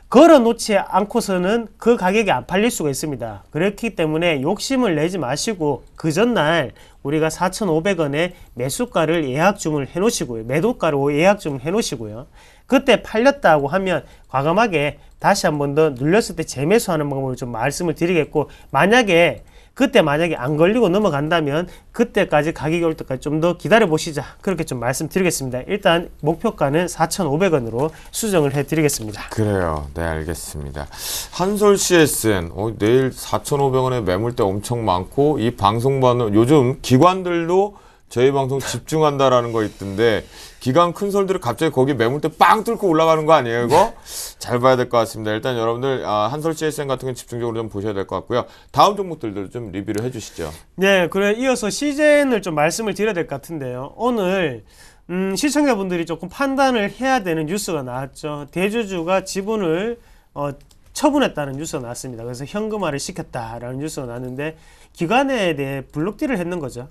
S3: 걸어 놓지 않고서는 그 가격이 안 팔릴 수가 있습니다. 그렇기 때문에 욕심을 내지 마시고 그 전날 우리가 4,500원에 매수가를 예약 주문을 해 놓으시고요. 매도가로 예약 주문을 해 놓으시고요. 그때 팔렸다고 하면 과감하게 다시 한 번 더 눌렸을 때 재매수하는 방법을 좀 말씀을 드리겠고, 만약에 그때 만약에 안 걸리고 넘어간다면 그때까지 가격이 올 때까지 좀 더 기다려 보시자. 그렇게 좀 말씀드리겠습니다. 일단 목표가는 4,500원으로 수정을 해드리겠습니다.
S1: 그래요. 네, 알겠습니다. 한솔 CSN, 내일 4,500원에 매물대 엄청 많고, 이 방송 받는, 요즘 기관들도 저희 방송 집중한다라는 거 있던데, 기관 큰 솔들이 갑자기 거기 매물대 빵 뚫고 올라가는 거 아니에요, 이거? 잘 봐야 될 것 같습니다. 일단 여러분들, 한솔 CSN 같은 건 집중적으로 좀 보셔야 될 것 같고요. 다음 종목들도 좀 리뷰를 해주시죠.
S3: 네, 그래 이어서 CJN을 좀 말씀을 드려야 될 것 같은데요. 오늘 시청자분들이 조금 판단을 해야 되는 뉴스가 나왔죠. 대주주가 지분을 처분했다는 뉴스가 나왔습니다. 그래서 현금화를 시켰다라는 뉴스가 나왔는데 기관에 대해 블록딜을 했는 거죠.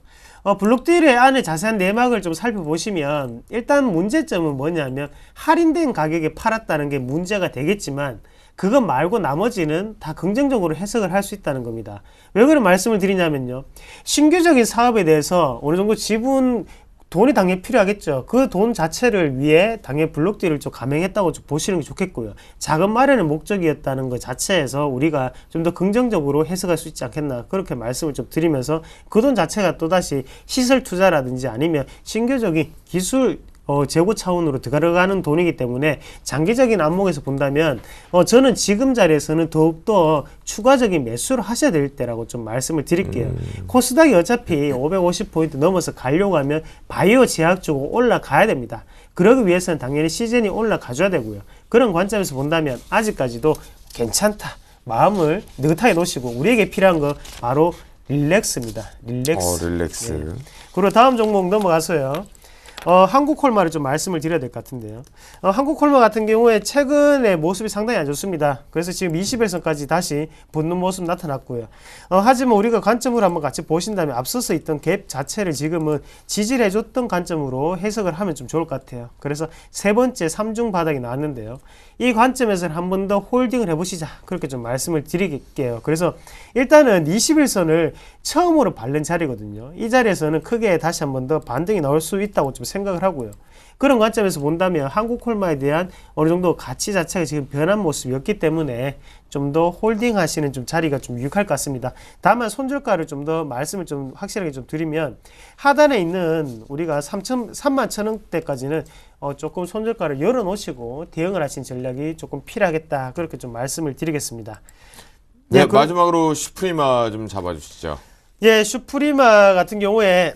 S3: 블록딜의 안에 자세한 내막을 좀 살펴보시면 일단 문제점은 뭐냐면 할인된 가격에 팔았다는 게 문제가 되겠지만 그것 말고 나머지는 다 긍정적으로 해석을 할 수 있다는 겁니다. 왜 그런 말씀을 드리냐면요. 신규적인 사업에 대해서 어느 정도 지분 돈이 당연히 필요하겠죠. 그 돈 자체를 위해 당연히 블록딜을 좀 감행했다고 좀 보시는 게 좋겠고요. 자금 마련의 목적이었다는 것 자체에서 우리가 좀 더 긍정적으로 해석할 수 있지 않겠나 그렇게 말씀을 좀 드리면서 그 돈 자체가 또다시 시설 투자라든지 아니면 신규적인 기술 재고 차원으로 들어가는 돈이기 때문에 장기적인 안목에서 본다면 저는 지금 자리에서는 더욱더 추가적인 매수를 하셔야 될 때라고 좀 말씀을 드릴게요. 코스닥이 어차피 550포인트 넘어서 가려고 하면 바이오 제약 쪽으로 올라가야 됩니다. 그러기 위해서는 당연히 시즌이 올라가줘야 되고요. 그런 관점에서 본다면 아직까지도 괜찮다. 마음을 느긋하게 놓으시고 우리에게 필요한 거 바로 릴렉스입니다. 릴렉스.
S1: 릴렉스.
S3: 네. 그리고 다음 종목 넘어가서요. 한국콜마를 좀 말씀을 드려야 될 것 같은데요. 한국콜마 같은 경우에 최근에 모습이 상당히 안 좋습니다. 그래서 지금 21선까지 다시 붙는 모습 나타났고요. 하지만 우리가 관점으로 한번 같이 보신다면 앞서서 있던 갭 자체를 지금은 지지를 해줬던 관점으로 해석을 하면 좀 좋을 것 같아요. 그래서 세 번째 3중 바닥이 나왔는데요. 이 관점에서는 한 번 더 홀딩을 해보시자. 그렇게 좀 말씀을 드릴게요. 그래서 일단은 21선을 처음으로 밟는 자리거든요. 이 자리에서는 크게 다시 한 번 더 반등이 나올 수 있다고 좀 생각을 하고요. 그런 관점에서 본다면 한국콜마에 대한 어느 정도 가치 자체가 지금 변한 모습이었기 때문에 좀 더 홀딩 하시는 좀 자리가 좀 유익할 것 같습니다. 다만 손절가를 좀 더 말씀을 좀 확실하게 좀 드리면 하단에 있는 우리가 31,000원대까지는 조금 손절가를 열어놓으시고 대응을 하신 전략이 조금 필요하겠다. 그렇게 좀 말씀을 드리겠습니다.
S1: 네, 마지막으로 슈프리마 좀 잡아주시죠.
S3: 예, 슈프리마 같은 경우에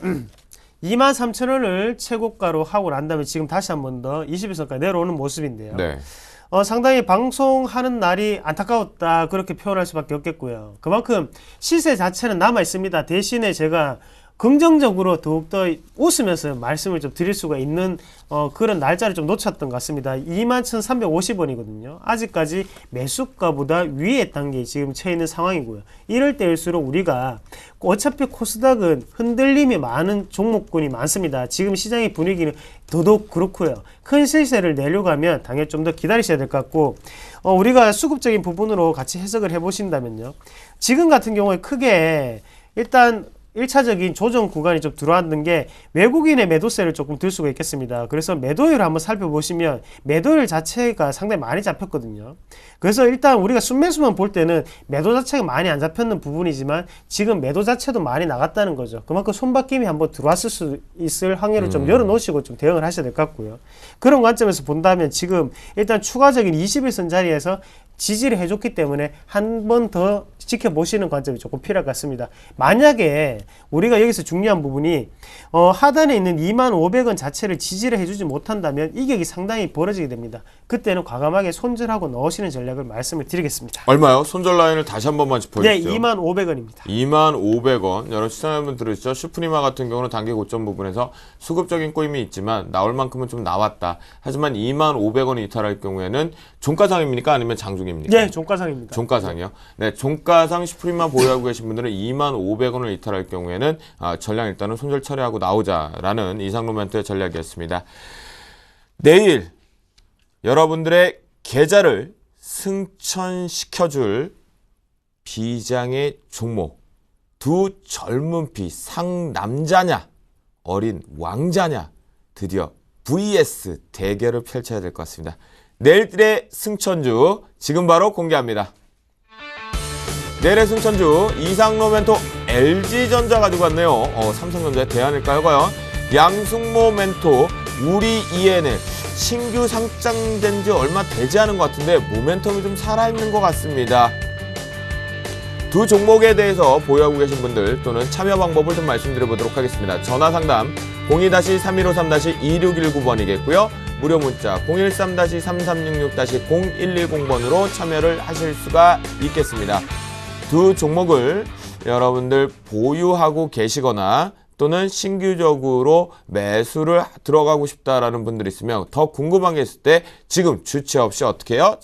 S3: 23,000원을 최고가로 하고 난 다음에 지금 다시 한 번 더 21선까지 내려오는 모습인데요.
S1: 네.
S3: 상당히 방송하는 날이 안타까웠다 그렇게 표현할 수밖에 없겠고요. 그만큼 시세 자체는 남아 있습니다. 대신에 제가 긍정적으로 더욱더 웃으면서 말씀을 좀 드릴 수가 있는 그런 날짜를 좀 놓쳤던 것 같습니다. 21,350원이거든요. 아직까지 매수가보다 위에 단계에 지금 처해 있는 상황이고요. 이럴 때일수록 우리가 어차피 코스닥은 흔들림이 많은 종목군이 많습니다. 지금 시장의 분위기는 더더욱 그렇고요. 큰 실세를 내려고 하면 당연히 좀 더 기다리셔야 될 것 같고 우리가 수급적인 부분으로 같이 해석을 해보신다면요. 지금 같은 경우에 크게 일단 1차적인 조정 구간이 좀 들어왔는 게 외국인의 매도세를 조금 들 수가 있겠습니다. 그래서 매도율을 한번 살펴보시면 매도율 자체가 상당히 많이 잡혔거든요. 그래서 일단 우리가 순매수만 볼 때는 매도 자체가 많이 안 잡혔는 부분이지만 지금 매도 자체도 많이 나갔다는 거죠. 그만큼 손바뀜이 한번 들어왔을 수 있을 확률을 좀 열어놓으시고 좀 대응을 하셔야 될 것 같고요. 그런 관점에서 본다면 지금 일단 추가적인 21선 자리에서 지지를 해줬기 때문에 한 번 더 지켜보시는 관점이 조금 필요할 것 같습니다. 만약에 우리가 여기서 중요한 부분이 하단에 있는 25,000원 자체를 지지를 해주지 못한다면 이격이 상당히 벌어지게 됩니다. 그때는 과감하게 손절하고 넣으시는 전략을 말씀을 드리겠습니다.
S1: 얼마요? 손절 라인을 다시 한 번만 짚어주시죠.
S3: 네, 25,000원입니다.
S1: 25,000원. 여러분 시청자분들 들으시죠? 슈프리마 같은 경우는 단기 고점 부분에서 수급적인 꼬임이 있지만 나올 만큼은 좀 나왔다. 하지만 25,000원이 이탈할 경우에는 종가상입니까? 아니면 장중입니까?
S3: 네, 종가상입니다.
S1: 종가상이요. 네, 종가상 슈프리마 보유하고 계신 분들은 25,000원을 이탈할 경우에는 전량 일단은 손절 처리하고 나오자라는 이상로멘트의 전략이었습니다. 내일 여러분들의 계좌를 승천시켜줄 비장의 종목, 두 젊은 피 상남자냐 어린 왕자냐 드디어 vs 대결을 펼쳐야 될 것 같습니다. 내일의 승천주 지금 바로 공개합니다. 내일의 승천주 이상로 멘토 LG전자 가지고 왔네요. 삼성전자의 대안일까요, 과연? 양승모 멘토, 우리 ENL. 신규 상장된 지 얼마 되지 않은 것 같은데 모멘텀이 좀 살아있는 것 같습니다. 두 종목에 대해서 보유하고 계신 분들 또는 참여 방법을 좀 말씀드려보도록 하겠습니다. 전화 상담 02-3153-2619번이겠고요. 무료 문자 013-3366-0110번으로 참여를 하실 수가 있겠습니다. 두 종목을 여러분들 보유하고 계시거나 또는 신규적으로 매수를 들어가고 싶다라는 분들이 있으면 더 궁금한 게 있을 때 지금 주체 없이 어떻게 해요?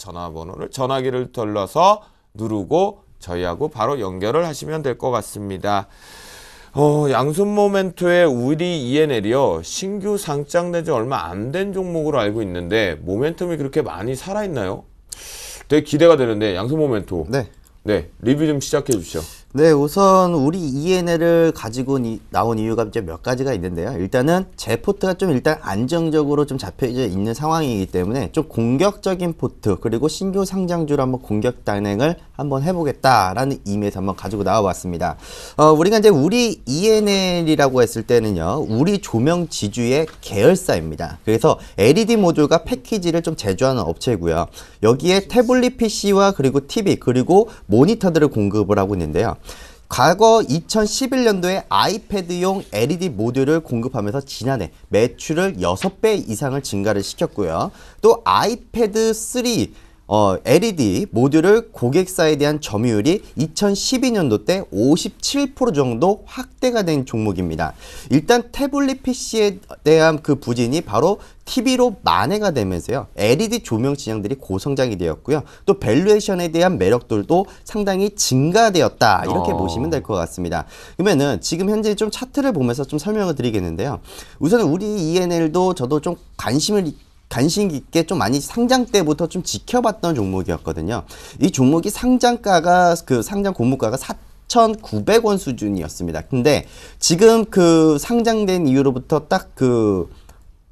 S1: 전화기를 돌려서 누르고 저희하고 바로 연결을 하시면 될 것 같습니다. 양손모 멘토의 우리 ENL이요. 신규 상장된 지 얼마 안 된 종목으로 알고 있는데 모멘텀이 그렇게 많이 살아있나요? 되게 기대가 되는데 양손모 멘토. 네, 리뷰 좀 시작해 주시죠.
S4: 네, 우선 우리 ENL을 가지고 나온 이유가 이제 몇 가지가 있는데요. 일단은 제 포트가 좀 일단 안정적으로 좀 잡혀져 있는 상황이기 때문에 좀 공격적인 포트 그리고 신규 상장주로 한번 공격 단행을 한번 해보겠다라는 의미에서 한번 가지고 나와봤습니다. 우리가 이제 우리 ENL이라고 했을 때는요, 우리 조명 지주의 계열사입니다. 그래서 LED 모듈과 패키지를 좀 제조하는 업체고요. 여기에 태블릿 PC와 그리고 TV 그리고 모니터들을 공급을 하고 있는데요. 과거 2011년도에 아이패드용 LED 모듈을 공급하면서 지난해 매출을 6배 이상을 증가를 시켰고요. 또 아이패드 3 LED 모듈을 고객사에 대한 점유율이 2012년도 때 57% 정도 확대가 된 종목입니다. 일단 태블릿 PC에 대한 그 부진이 바로 TV로 만회가 되면서요. LED 조명 시장들이 고성장이 되었고요. 또 밸류에이션에 대한 매력들도 상당히 증가되었다. 이렇게 보시면 될 것 같습니다. 그러면은 지금 현재 좀 차트를 보면서 좀 설명을 드리겠는데요. 우선 우리 ENL도 저도 좀 관심 깊게 좀 많이 상장 때부터 좀 지켜봤던 종목이었거든요. 이 종목이 상장가가 상장 공모가가 4,900원 수준이었습니다. 근데 지금 그 상장된 이후로부터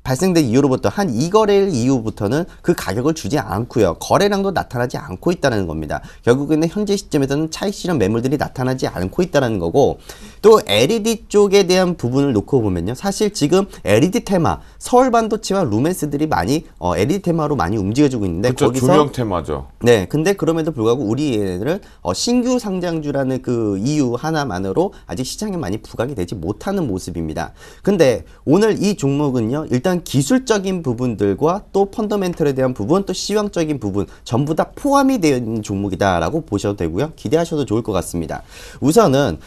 S4: 발생된 이후로부터 한 2거래일 이후부터는 그 가격을 주지 않고요. 거래량도 나타나지 않고 있다는 겁니다. 결국에는 현재 시점에서는 차익 실현 매물들이 나타나지 않고 있다는 거고, 또 LED 쪽에 대한 부분을 놓고 보면요. 사실 지금 LED 테마, 서울반도체와 루멘스들이 많이 LED 테마로 많이 움직여주고 있는데,
S1: 그쵸,
S4: 거기서
S1: 조명 테마죠.
S4: 네, 근데 그럼에도 불구하고 우리 얘네들은 신규 상장주라는 그 이유 하나만으로 아직 시장에 많이 부각이 되지 못하는 모습입니다. 근데 오늘 이 종목은요, 일단 기술적인 부분들과 또 펀더멘털에 대한 부분, 또 시황적인 부분 전부 다 포함이 되어 있는 종목이다라고 보셔도 되고요. 기대하셔도 좋을 것 같습니다. 우선은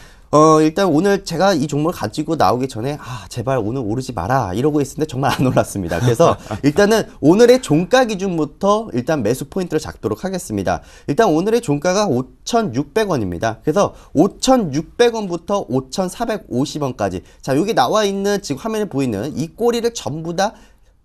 S4: 일단 오늘 제가 이 종목을 가지고 나오기 전에 제발 오늘 오르지 마라 이러고 있었는데 정말 안 올랐습니다. 그래서 일단은 오늘의 종가 기준부터 일단 매수 포인트를 잡도록 하겠습니다. 일단 오늘의 종가가 5,600원입니다. 그래서 5,600원부터 5,450원까지, 자, 여기 나와 있는 지금 화면에 보이는 이 꼬리를 전부 다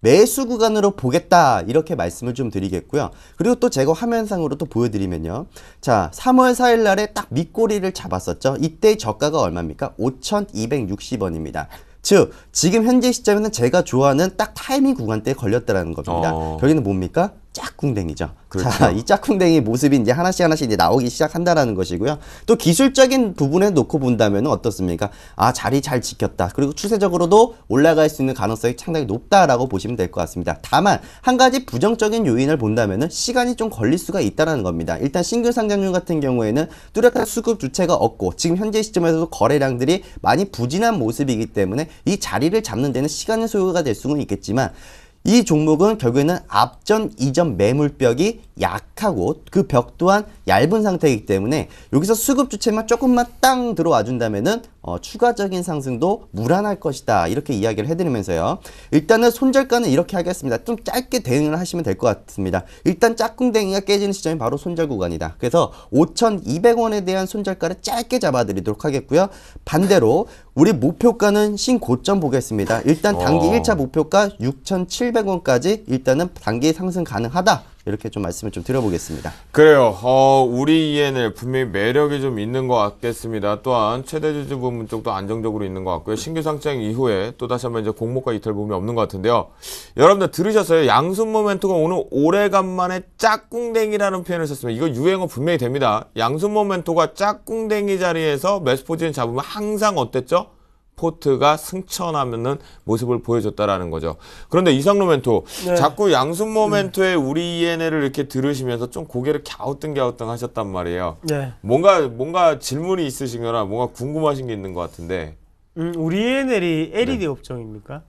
S4: 매수 구간으로 보겠다, 이렇게 말씀을 좀 드리겠고요. 그리고 또 제가 화면상으로 또 보여드리면요. 자, 3월 4일 날에 딱 밑꼬리를 잡았었죠. 이때 저가가 얼마입니까? 5,260원입니다. 즉, 지금 현재 시점에는 제가 좋아하는 딱 타이밍 구간대에 걸렸다라는 겁니다. 여기는 뭡니까? 짝꿍댕이죠.
S1: 그렇죠.
S4: 자, 이 짝꿍댕이 모습이 이제 하나씩 이제 나오기 시작한다라는 것이고요. 또 기술적인 부분에 놓고 본다면 어떻습니까? 자리 잘 지켰다. 그리고 추세적으로도 올라갈 수 있는 가능성이 상당히 높다라고 보시면 될 것 같습니다. 다만 한 가지 부정적인 요인을 본다면은 시간이 좀 걸릴 수가 있다라는 겁니다. 일단 신규 상장률 같은 경우에는 뚜렷한 수급 주체가 없고 지금 현재 시점에서도 거래량들이 많이 부진한 모습이기 때문에 이 자리를 잡는 데는 시간의 소요가 될 수는 있겠지만, 이 종목은 결국에는 앞전 이전 매물벽이 약하고 그 벽 또한 얇은 상태이기 때문에 여기서 수급 주체만 조금만 땅 들어와 준다면은 추가적인 상승도 무난할 것이다, 이렇게 이야기를 해드리면서요. 일단은 손절가는 이렇게 하겠습니다. 좀 짧게 대응을 하시면 될 것 같습니다. 일단 짝꿍댕이가 깨지는 시점이 바로 손절 구간이다. 그래서 5,200원에 대한 손절가를 짧게 잡아드리도록 하겠고요. 반대로 우리 목표가는 신고점 보겠습니다. 일단 단기 1차 목표가 6,700원까지 일단은 단기 상승 가능하다. 이렇게 좀 말씀을 좀 드려보겠습니다.
S1: 그래요. 우리 ENL 분명히 매력이 좀 있는 것 같겠습니다. 또한 최대 주주 부문 쪽도 안정적으로 있는 것 같고요. 신규 상장 이후에 또 다시 한번 이제 공모가 이탈 부분이 없는 것 같은데요. 여러분들 들으셨어요? 양순모 멘토가 오늘 오래간만에 짝꿍댕이라는 표현을 썼습니다. 이거 유행어 분명히 됩니다. 양순모 멘토가 짝꿍댕이 자리에서 매수 포지션 잡으면 항상 어땠죠? 포트가 승천하는 모습을 보여줬다라는 거죠. 그런데 이상로 멘토,
S3: 네.
S1: 자꾸 양순모 멘토의 우리 ENL을 이렇게 들으시면서 좀 고개를 갸우뚱갸우뚱 하셨단 말이에요.
S3: 네.
S1: 뭔가 질문이 있으신거나 뭔가 궁금하신 게 있는 것 같은데.
S3: 우리 ENL이 LED 업종입니까?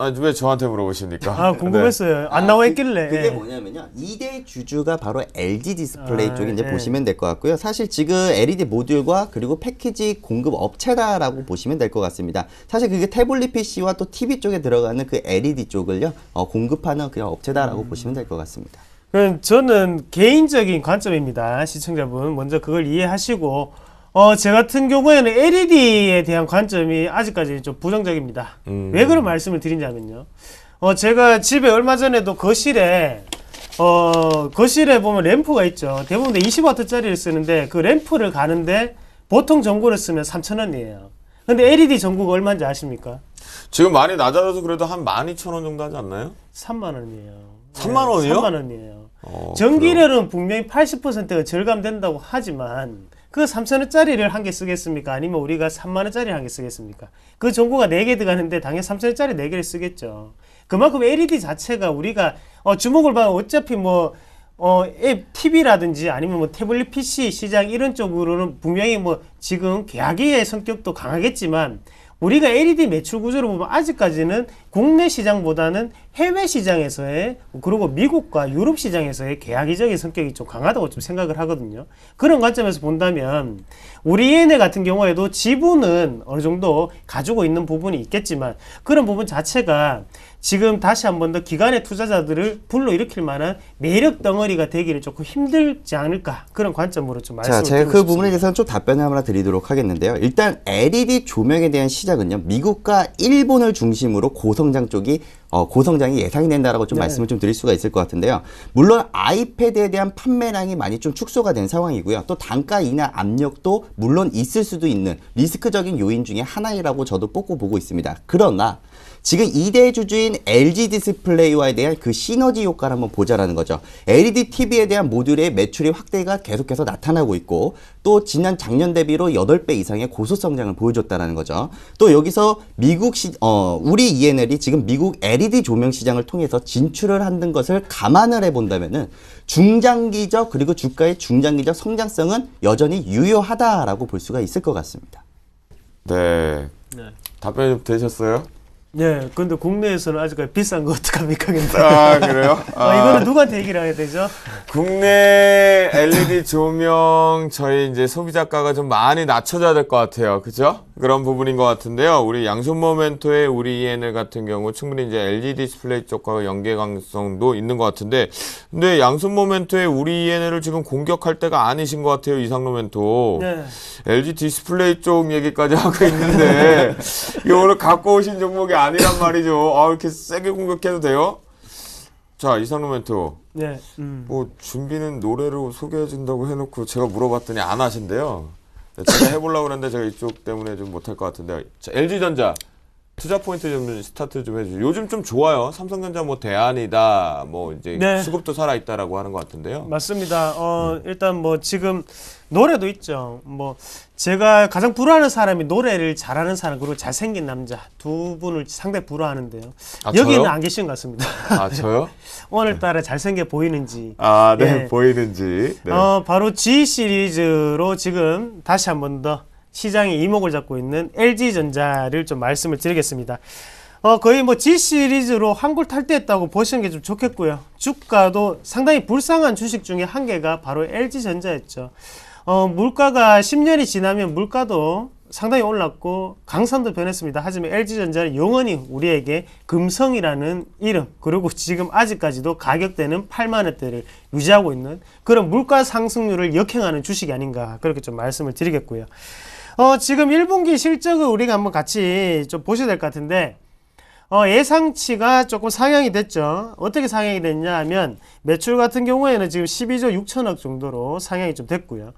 S1: 아, 왜 저한테 물어보십니까?
S3: 아, 궁금했어요. 안 나와 있길래.
S4: 그게
S3: 예.
S4: 뭐냐면요. 2대 주주가 바로 LG 디스플레이
S3: 아,
S4: 쪽에 이제
S3: 예.
S4: 보시면 될 것 같고요. 사실 지금 LED 모듈과 그리고 패키지 공급 업체다라고 보시면 될 것 같습니다. 사실 그게 태블릿 PC와 또 TV 쪽에 들어가는 그 LED 쪽을요. 공급하는 그냥 업체다라고 보시면 될 것 같습니다.
S3: 저는 개인적인 관점입니다. 시청자분 먼저 그걸 이해하시고 제 같은 경우에는 LED에 대한 관점이 아직까지 좀 부정적입니다. 왜 그런 말씀을 드리냐면요. 제가 집에 얼마 전에도 거실에 보면 램프가 있죠. 대부분 20W짜리를 쓰는데 그 램프를 가는데 보통 전구를 쓰면 3,000원이에요. 근데 LED 전구가 얼마인지 아십니까?
S1: 지금 많이 낮아져서 그래도 한 12,000원 정도 하지 않나요?
S3: 3만 원이에요.
S1: 3만 원이요?
S3: 3만 원이에요. 전기료는 분명히 80%가 절감된다고 하지만 그 3,000원짜리를 한 개 쓰겠습니까? 아니면 우리가 3만 원짜리 한 개 쓰겠습니까? 그 전구가 4개 들어가는데 당연히 3,000원짜리 4개를 쓰겠죠. 그만큼 LED 자체가 우리가 주목을 받으면 어차피 TV라든지 아니면 태블릿 PC 시장 이런 쪽으로는 분명히 지금 계약의 성격도 강하겠지만 우리가 LED 매출 구조를 보면 아직까지는 국내 시장보다는 해외 시장에서의 그리고 미국과 유럽 시장에서의 계약이적인 성격이 좀 강하다고 좀 생각을 하거든요. 그런 관점에서 본다면 우리 ENL 같은 경우에도 지분은 어느 정도 가지고 있는 부분이 있겠지만 그런 부분 자체가 지금 다시 한 번 더 기관의 투자자들을 불러일으킬 만한 매력 덩어리가 되기는 조금 힘들지 않을까 그런 관점으로 좀 말씀을 드리고
S4: 제가 그
S3: 싶습니다.
S4: 부분에 대해서는 좀 답변을 하나 드리도록 하겠는데요. 일단 LED 조명에 대한 시작은요. 미국과 일본을 중심으로 고성장이 예상이 된다라고 좀
S3: 네.
S4: 말씀을 좀 드릴 수가 있을 것 같은데요. 물론 아이패드에 대한 판매량이 많이 좀 축소가 된 상황이고요. 또 단가 인하 압력도 물론 있을 수도 있는 리스크적인 요인 중에 하나이라고 저도 뽑고 보고 있습니다. 그러나 지금 2대 주주인 LG 디스플레이와에 대한 그 시너지 효과를 한번 보자라는 거죠. LED TV에 대한 모듈의 매출이 확대가 계속해서 나타나고 있고 또 작년 대비로 8배 이상의 고속 성장을 보여줬다는 거죠. 또 여기서 우리 ENL이 지금 미국 LED 조명 시장을 통해서 진출을 하는 것을 감안을 해본다면은 중장기적 그리고 주가의 중장기적 성장성은 여전히 유효하다라고 볼 수가 있을 것 같습니다.
S1: 네. 답변이 좀 되셨어요?
S3: 네, 근데 국내에서는 아직까지 비싼 거 어떡합니까? 근데?
S1: 아, 그래요?
S3: 이거는 누구한테 얘기를 해야 되죠?
S1: 국내 LED 조명 저희 이제 소비자가가 좀 많이 낮춰져야 될 것 같아요. 그죠? 그런 부분인 것 같은데요. 우리 양순모 멘토의 우리 ENL 같은 경우 충분히 이제 LG 디스플레이 쪽과 연계 가능성도 있는 것 같은데, 근데 양순모 멘토의 우리 ENL을 지금 공격할 때가 아니신 것 같아요. 이상로 멘토.
S3: 네.
S1: LG 디스플레이 쪽 얘기까지 하고 있는데 이거 오늘 갖고 오신 종목이 아니란 말이죠. 이렇게 세게 공격해도 돼요? 자, 이상로 멘토.
S3: 네.
S1: 준비는 노래로 소개해준다고 해놓고 제가 물어봤더니 안 하신대요. 제가 해보려고 그랬는데 제가 이쪽 때문에 좀 못할 것 같은데. 자, LG전자 투자 포인트 좀 스타트 좀 해주세요. 요즘 좀 좋아요. 삼성전자 대안이다. 이제
S3: 네.
S1: 수급도 살아있다라고 하는 것 같은데요.
S3: 맞습니다. 일단 지금 노래도 있죠. 제가 가장 부러워하는 사람이 노래를 잘하는 사람 그리고 잘생긴 남자 두 분을 상당히 부러워하는데요. 여기는
S1: 저요?
S3: 안 계신 것 같습니다.
S1: 아, 저요?
S3: 오늘따라 잘생겨 보이는지.
S1: 아, 네.
S3: 네.
S1: 보이는지. 네.
S3: 바로 G 시리즈로 지금 다시 한 번 더 시장에 이목을 잡고 있는 LG전자를 좀 말씀을 드리겠습니다. 거의 G 시리즈로 한골 탈퇴했다고 보시는 게 좀 좋겠고요. 주가도 상당히 불쌍한 주식 중에 한 개가 바로 LG전자였죠. 물가가 10년이 지나면 물가도 상당히 올랐고 강산도 변했습니다. 하지만 LG전자는 영원히 우리에게 금성이라는 이름 그리고 지금 아직까지도 가격대는 8만 원대를 유지하고 있는 그런 물가 상승률을 역행하는 주식이 아닌가 그렇게 좀 말씀을 드리겠고요. 지금 1분기 실적을 우리가 한번 같이 좀 보셔야 될 것 같은데 예상치가 조금 상향이 됐죠. 어떻게 상향이 됐냐 하면 매출 같은 경우에는 지금 12조 6천억 정도로 상향이 좀 됐고요.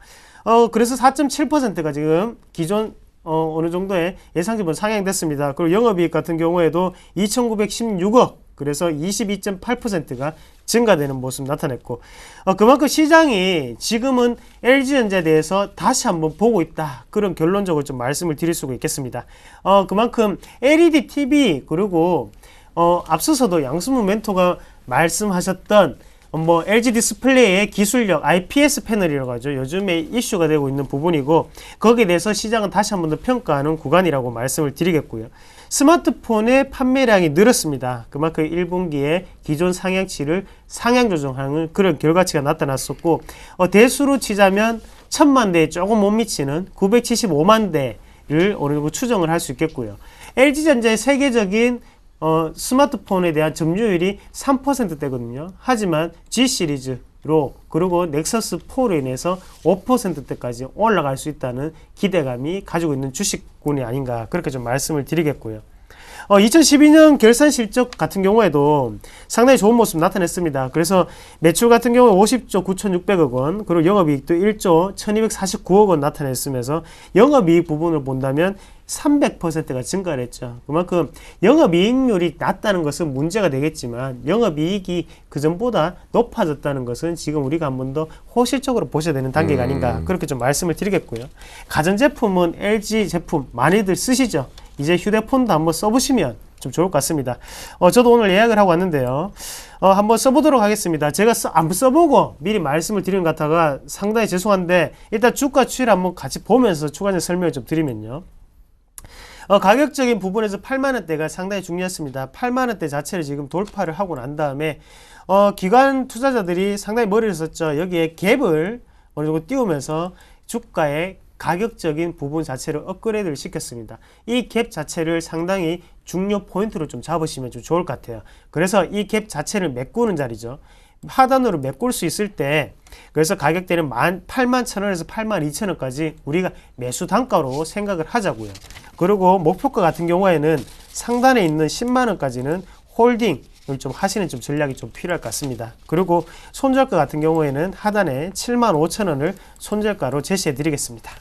S3: 그래서 4.7%가 지금 기존 어느 정도의 예상치보다 상향됐습니다. 그리고 영업이익 같은 경우에도 2,916억, 그래서 22.8%가 증가되는 모습 나타냈고, 그만큼 시장이 지금은 LG전자에 대해서 다시 한번 보고 있다, 그런 결론적으로 좀 말씀을 드릴 수가 있겠습니다. 그만큼 LED TV, 그리고 앞서서도 양승모 멘토가 말씀하셨던 뭐 LG 디스플레이의 기술력, IPS 패널이라고 하죠. 요즘에 이슈가 되고 있는 부분이고, 거기에 대해서 시장은 다시 한 번 더 평가하는 구간이라고 말씀을 드리겠고요. 스마트폰의 판매량이 늘었습니다. 그만큼 1분기에 기존 상향치를 상향 조정하는 그런 결과치가 나타났었고, 대수로 치자면 1,000만 대에 조금 못 미치는 975만 대를 어느 정도 추정을 할 수 있겠고요. LG전자의 세계적인 스마트폰에 대한 점유율이 3%대거든요. 하지만 G 시리즈로, 그리고 넥서스 4로 인해서 5%대까지 올라갈 수 있다는 기대감이 가지고 있는 주식군이 아닌가, 그렇게 좀 말씀을 드리겠고요. 2012년 결산 실적 같은 경우에도 상당히 좋은 모습 나타냈습니다. 그래서 매출 같은 경우에 50조 9,600억 원, 그리고 영업이익도 1조 1,249억 원 나타냈으면서 영업이익 부분을 본다면 300%가 증가를 했죠. 그만큼 영업이익률이 낮다는 것은 문제가 되겠지만, 영업이익이 그전보다 높아졌다는 것은 지금 우리가 한 번 더 호실적으로 보셔야 되는 단계가 아닌가, 그렇게 좀 말씀을 드리겠고요. 가전제품은 LG 제품 많이들 쓰시죠. 이제 휴대폰도 한번 써보시면 좀 좋을 것 같습니다. 저도 오늘 예약을 하고 왔는데요. 한번 써보도록 하겠습니다. 제가 안 써보고 미리 말씀을 드리는 것 같아가 상당히 죄송한데, 일단 주가 추이를 한번 같이 보면서 추가적인 설명을 좀 드리면요. 가격적인 부분에서 8만원대가 상당히 중요했습니다. 8만원대 자체를 지금 돌파를 하고 난 다음에 기관 투자자들이 상당히 머리를 썼죠. 여기에 갭을 어느 정도 띄우면서 주가의 가격적인 부분 자체를 업그레이드를 시켰습니다. 이 갭 자체를 상당히 중요 포인트로 좀 잡으시면 좀 좋을 것 같아요. 그래서 이 갭 자체를 메꾸는 자리죠. 하단으로 메꿀 수 있을 때, 그래서 가격대는 81,000원에서 82,000원까지 우리가 매수 단가로 생각을 하자고요. 그리고 목표가 같은 경우에는 상단에 있는 10만원까지는 홀딩을 좀 하시는 좀 전략이 좀 필요할 것 같습니다. 그리고 손절가 같은 경우에는 하단에 75,000원을 손절가로 제시해 드리겠습니다.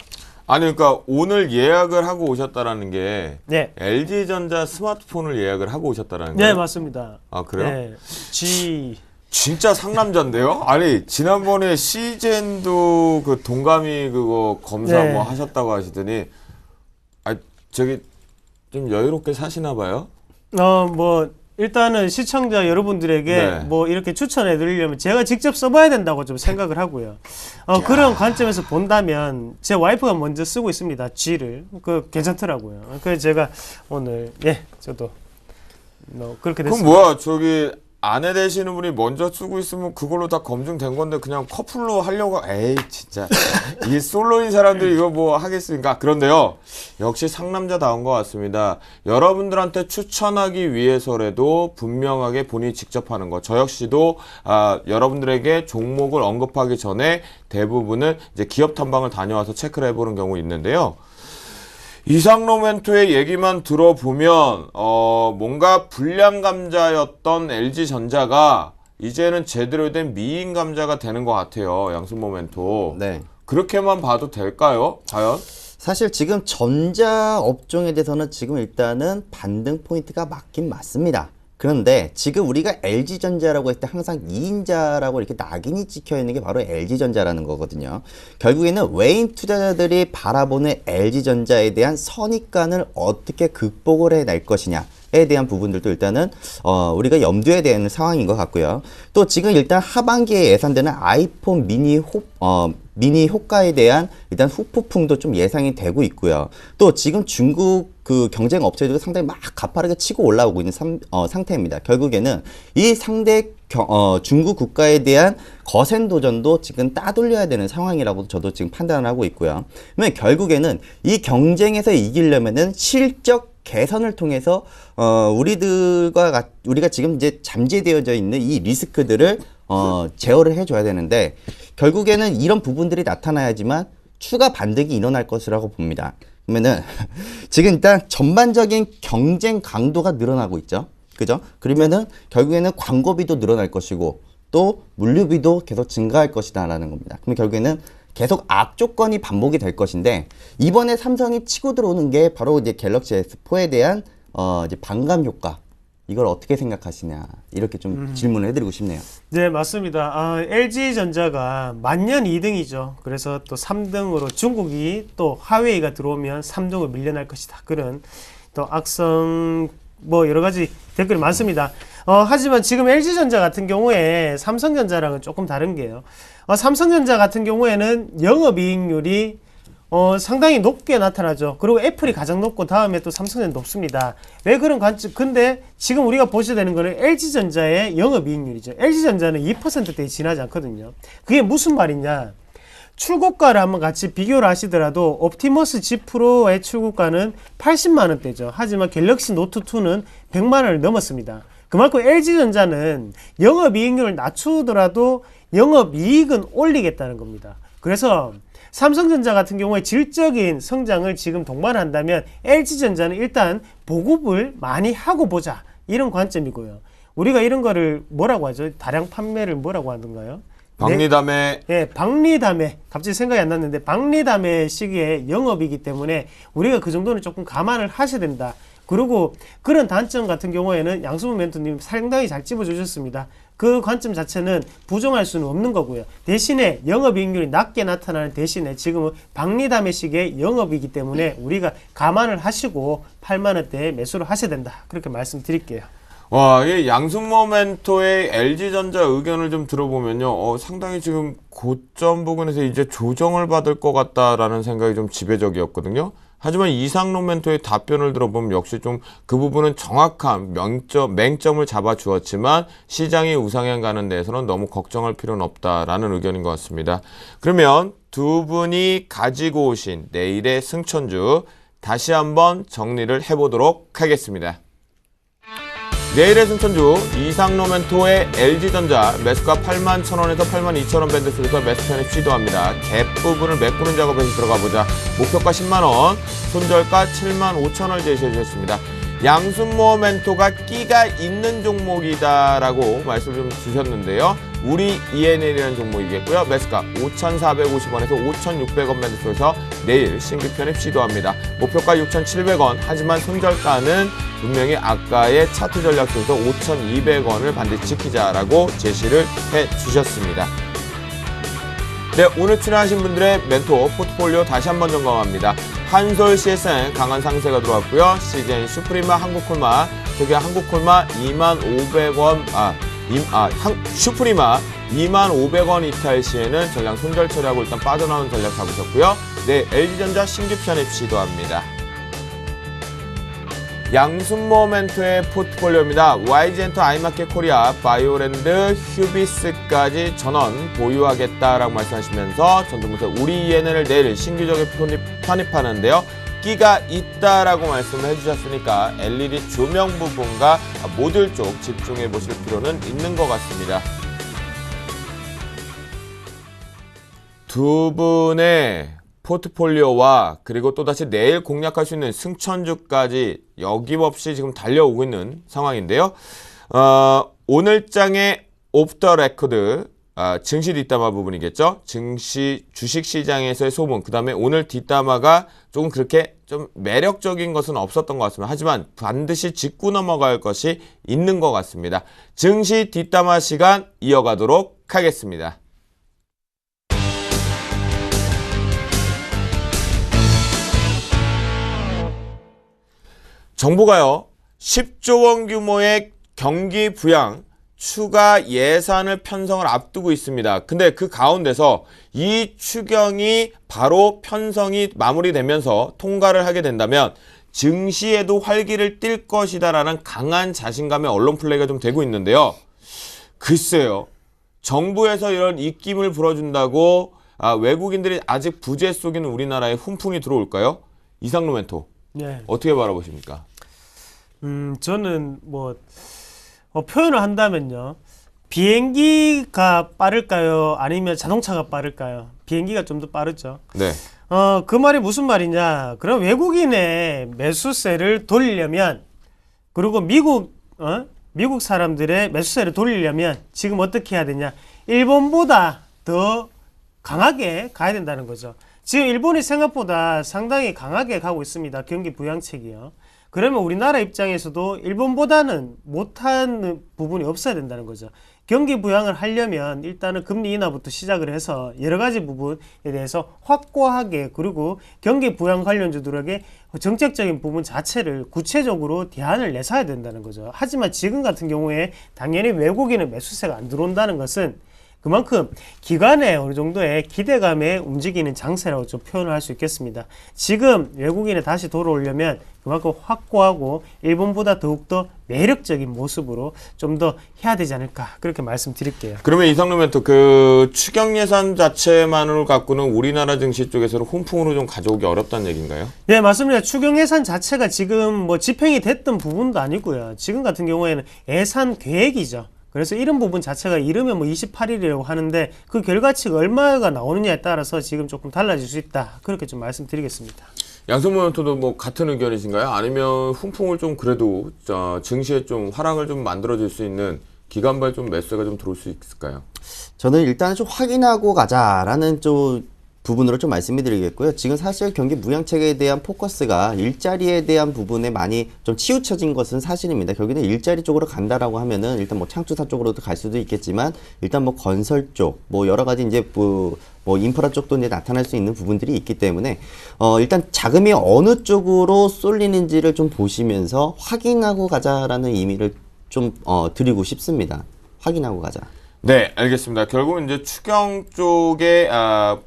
S1: 아니, 그러니까 오늘 예약을 하고 오셨다라는 게
S3: 네.
S1: LG전자 스마트폰을 예약을 하고 오셨다라는
S3: 네,
S1: 거예요?
S3: 맞습니다.
S1: 아, 그래요?
S3: 네. G
S1: 진짜 상남자인데요? 아니, 지난번에 시젠도 그 동감이 그거 검사
S3: 네.
S1: 뭐 하셨다고 하시더니, 저기 좀 여유롭게 사시나 봐요?
S3: 뭐 일단은 시청자 여러분들에게
S1: 네.
S3: 뭐 이렇게 추천해 드리려면 제가 직접 써봐야 된다고 좀 생각을 하고요. 그런 관점에서 본다면 제 와이프가 먼저 쓰고 있습니다. G를. 괜찮더라고요. 그래서 제가 오늘, 저도 그렇게
S1: 그럼
S3: 됐습니다.
S1: 뭐야, 저기 아내 되시는 분이 먼저 쓰고 있으면 그걸로 다 검증된 건데 그냥 커플로 하려고, 에이, 진짜. 이 솔로인 사람들이 이거 뭐 하겠습니까? 그런데요, 역시 상남자다운 것 같습니다. 여러분들한테 추천하기 위해서라도 분명하게 본인이 직접 하는 거. 저 역시도, 여러분들에게 종목을 언급하기 전에 대부분은 이제 기업 탐방을 다녀와서 체크를 해보는 경우 있는데요. 이상로 멘토의 얘기만 들어보면 뭔가 불량 감자였던 LG전자가 이제는 제대로 된 미인 감자가 되는 것 같아요. 양승모 멘토.
S4: 네.
S1: 그렇게만 봐도 될까요? 과연?
S4: 사실 지금 전자 업종에 대해서는 지금 일단은 반등 포인트가 맞긴 맞습니다. 그런데 지금 우리가 LG전자라고 했을 때 항상 2인자라고 이렇게 낙인이 찍혀 있는 게 바로 LG전자라는 거거든요. 결국에는 외인 투자자들이 바라보는 LG전자에 대한 선입관을 어떻게 극복을 해낼 것이냐에 대한 부분들도 일단은 우리가 염두에 대는 상황인 것 같고요. 또 지금 일단 하반기에 예상되는 아이폰 미니 효과에 대한 일단 후폭풍도 좀 예상이 되고 있고요. 또 지금 중국 그 경쟁 업체들도 상당히 막 가파르게 치고 올라오고 있는 상태입니다. 결국에는 이 상대 중국 국가에 대한 거센 도전도 지금 따돌려야 되는 상황이라고 저도 지금 판단을 하고 있고요. 그러면 결국에는 이 경쟁에서 이기려면은 실적 개선을 통해서 우리가 지금 이제 잠재되어져 있는 이 리스크들을 제어를 해줘야 되는데, 결국에는 이런 부분들이 나타나야지만 추가 반등이 일어날 것이라고 봅니다. 그러면은 지금 일단 전반적인 경쟁 강도가 늘어나고 있죠. 그죠? 그러면은 결국에는 광고비도 늘어날 것이고 또 물류비도 계속 증가할 것이다라는 겁니다. 그럼 결국에는 계속 악조건이 반복이 될 것인데 이번에 삼성이 치고 들어오는 게 바로 이제 갤럭시 S4에 대한 이제 반감 효과. 이걸 어떻게 생각하시냐 이렇게 좀 질문을 해드리고 싶네요.
S3: 네, 맞습니다. LG전자가 만년 2등이죠. 그래서 또 3등으로 중국이 또 화웨이가 들어오면 3등으로 밀려날 것이다. 그런 또 악성 뭐 여러 가지 댓글이 많습니다. 하지만 지금 LG전자 같은 경우에 삼성전자랑은 조금 다른 게요. 삼성전자 같은 경우에는 영업이익률이 상당히 높게 나타나죠. 그리고 애플이 가장 높고 다음에 또 삼성전자 높습니다. 왜 그런 관점? 근데 지금 우리가 보셔야 되는 거는 LG전자의 영업이익률이죠. LG전자는 2%대에 지나지 않거든요. 그게 무슨 말이냐? 출고가를 한번 같이 비교를 하시더라도 옵티머스 G 프로의 출고가는 80만 원대죠. 하지만 갤럭시 노트 2는 100만 원을 넘었습니다. 그만큼 LG전자는 영업이익률을 낮추더라도 영업이익은 올리겠다는 겁니다. 그래서 삼성전자 같은 경우에 질적인 성장을 지금 동반한다면 LG전자는 일단 보급을 많이 하고 보자 이런 관점이고요. 우리가 이런 거를 뭐라고 하죠? 다량 판매를 뭐라고 하던가요?
S1: 박리담회.
S3: 네, 박리담회. 갑자기 생각이 안 났는데 박리담회 시기에 영업이기 때문에 우리가 그 정도는 조금 감안을 하셔야 된다. 그리고 그런 단점 같은 경우에는 양수문 멘토님 상당히 잘 찝어주셨습니다. 그 관점 자체는 부정할 수는 없는 거고요. 대신에 영업이익률이 낮게 나타나는 대신에 지금은 박리담회 시기에 영업이기 때문에 우리가 감안을 하시고 8만 원대에 매수를 하셔야 된다. 그렇게 말씀드릴게요.
S1: 와, 이 양승모 멘토의 LG전자 의견을 좀 들어보면요. 상당히 지금 고점 부근에서 이제 조정을 받을 것 같다라는 생각이 좀 지배적이었거든요. 하지만 이상록 멘토의 답변을 들어보면 역시 좀 그 부분은 정확한 맹점을 잡아주었지만 시장이 우상향 가는 데에서는 너무 걱정할 필요는 없다라는 의견인 것 같습니다. 그러면 두 분이 가지고 오신 내일의 승천주 다시 한번 정리를 해보도록 하겠습니다. 내일의 승천주 이상로 멘토의 LG전자 매수가 81,000원에서 82,000원 밴드 속에서 매수 편입 시도합니다. 갭 부분을 메꾸는 작업에서 들어가 보자. 목표가 10만원, 손절가 75,000원을 제시해 주셨습니다. 양순모 멘토가 끼가 있는 종목이다라고 말씀을 좀 주셨는데요. 우리 ENL이라는 종목이겠고요. 매수가 5,450원에서 5,600원 밴드 속에서 내일 신규 편입 시도합니다. 목표가 6,700원, 하지만 손절가는 분명히 아까의 차트 전략 속에서 5,200원을 반드시 지키자라고 제시를 해주셨습니다. 네, 오늘 출연하신 분들의 멘토 포트폴리오 다시 한번 점검합니다. 한솔 CSN 강한 상세가 들어왔고요. CJ 슈프리마 한국콜마, 저기 한국콜마 25,500원, 슈프리마 25,500원 이탈 시에는 전량 손절 처리하고 일단 빠져나오는 전략 잡으셨고요. 네, LG전자 신규 편입 시도합니다. 양순모 멘토의 포트폴리오입니다. YG엔터, 아이마켓 코리아, 바이오랜드, 휴비스까지 전원 보유하겠다라고 말씀하시면서 전동부터 우리 ENL을 내일 신규적인 편입하는데요. 끼가 있다라고 말씀을 해주셨으니까 LED 조명 부분과 모듈 쪽 집중해 보실 필요는 있는 것 같습니다. 두 분의 포트폴리오와 그리고 또다시 내일 공략할 수 있는 승천주까지 여김없이 지금 달려오고 있는 상황인데요. 오늘장의 오프 더 레코드, 증시 뒷담화 부분이겠죠. 증시 주식시장에서의 소문, 그 다음에 오늘 뒷담화가 조금 그렇게 좀 매력적인 것은 없었던 것 같습니다. 하지만 반드시 짚고 넘어갈 것이 있는 것 같습니다. 증시 뒷담화 시간 이어가도록 하겠습니다. 정부가요, 10조 원 규모의 경기 부양 추가 예산을 편성을 앞두고 있습니다. 근데 그 가운데서 이 추경이 바로 편성이 마무리되면서 통과를 하게 된다면 증시에도 활기를 띨 것이다라는 강한 자신감의 언론 플레이가 좀 되고 있는데요. 글쎄요, 정부에서 이런 입김을 불어준다고 외국인들이 아직 부재 속인 우리나라에 훈풍이 들어올까요? 이상로 멘토,
S3: 네.
S1: 어떻게 바라보십니까?
S3: 저는 뭐 표현을 한다면요, 비행기가 빠를까요? 아니면 자동차가 빠를까요? 비행기가 좀 더 빠르죠.
S1: 네.
S3: 그 말이 무슨 말이냐? 그럼 외국인의 매수세를 돌리려면, 그리고 미국 사람들의 매수세를 돌리려면 지금 어떻게 해야 되냐? 일본보다 더 강하게 가야 된다는 거죠. 지금 일본이 생각보다 상당히 강하게 가고 있습니다. 경기 부양책이요. 그러면 우리나라 입장에서도 일본보다는 못하는 부분이 없어야 된다는 거죠. 경기 부양을 하려면 일단은 금리 인하부터 시작을 해서 여러 가지 부분에 대해서 확고하게, 그리고 경기 부양 관련주들에게 정책적인 부분 자체를 구체적으로 대안을 내서야 된다는 거죠. 하지만 지금 같은 경우에 당연히 외국인은 매수세가 안 들어온다는 것은 그만큼 기관에 어느 정도의 기대감에 움직이는 장세라고 좀 표현을 할 수 있겠습니다. 지금 외국인이 다시 돌아오려면 그만큼 확고하고 일본보다 더욱더 매력적인 모습으로 좀 더 해야 되지 않을까, 그렇게 말씀드릴게요.
S1: 그러면 이상로 멘토, 그 추경 예산 자체만을 갖고는 우리나라 증시 쪽에서는 훈풍으로 좀 가져오기 어렵다는 얘기인가요?
S3: 네, 맞습니다. 추경 예산 자체가 지금 뭐 집행이 됐던 부분도 아니고요. 지금 같은 경우에는 예산 계획이죠. 그래서 이런 부분 자체가 이르면 뭐 28일이라고 하는데 그 결과치가 얼마가 나오느냐에 따라서 지금 조금 달라질 수 있다, 그렇게 좀 말씀드리겠습니다.
S1: 양성모 멘토도 뭐 같은 의견이신가요? 아니면 훈풍을 좀 그래도 증시에 좀 화랑을 좀 만들어줄 수 있는 기간발 좀 매수가 좀 들어올 수 있을까요?
S4: 저는 일단 좀 확인하고 가자라는 좀 부분으로 좀 말씀을 드리겠고요. 지금 사실 경기 부양책에 대한 포커스가 일자리에 대한 부분에 많이 좀 치우쳐진 것은 사실입니다. 결국에는 일자리 쪽으로 간다라고 하면은 일단 뭐 창조사 쪽으로도 갈 수도 있겠지만 일단 뭐 건설 쪽, 뭐 여러 가지 이제 뭐 인프라 쪽도 이제 나타날 수 있는 부분들이 있기 때문에 일단 자금이 어느 쪽으로 쏠리는지를 좀 보시면서 확인하고 가자라는 의미를 좀 드리고 싶습니다. 확인하고 가자.
S1: 네, 알겠습니다. 결국은 이제 추경 쪽의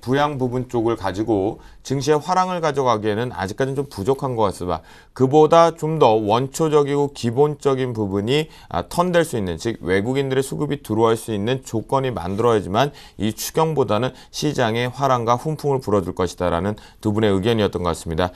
S1: 부양 부분 쪽을 가지고 증시의 화랑을 가져가기에는 아직까지는 좀 부족한 것 같습니다. 그보다 좀 더 원초적이고 기본적인 부분이 턴될 수 있는, 즉 외국인들의 수급이 들어올 수 있는 조건이 만들어야지만 이 추경보다는 시장의 화랑과 훈풍을 불어줄 것이다라는 두 분의 의견이었던 것 같습니다.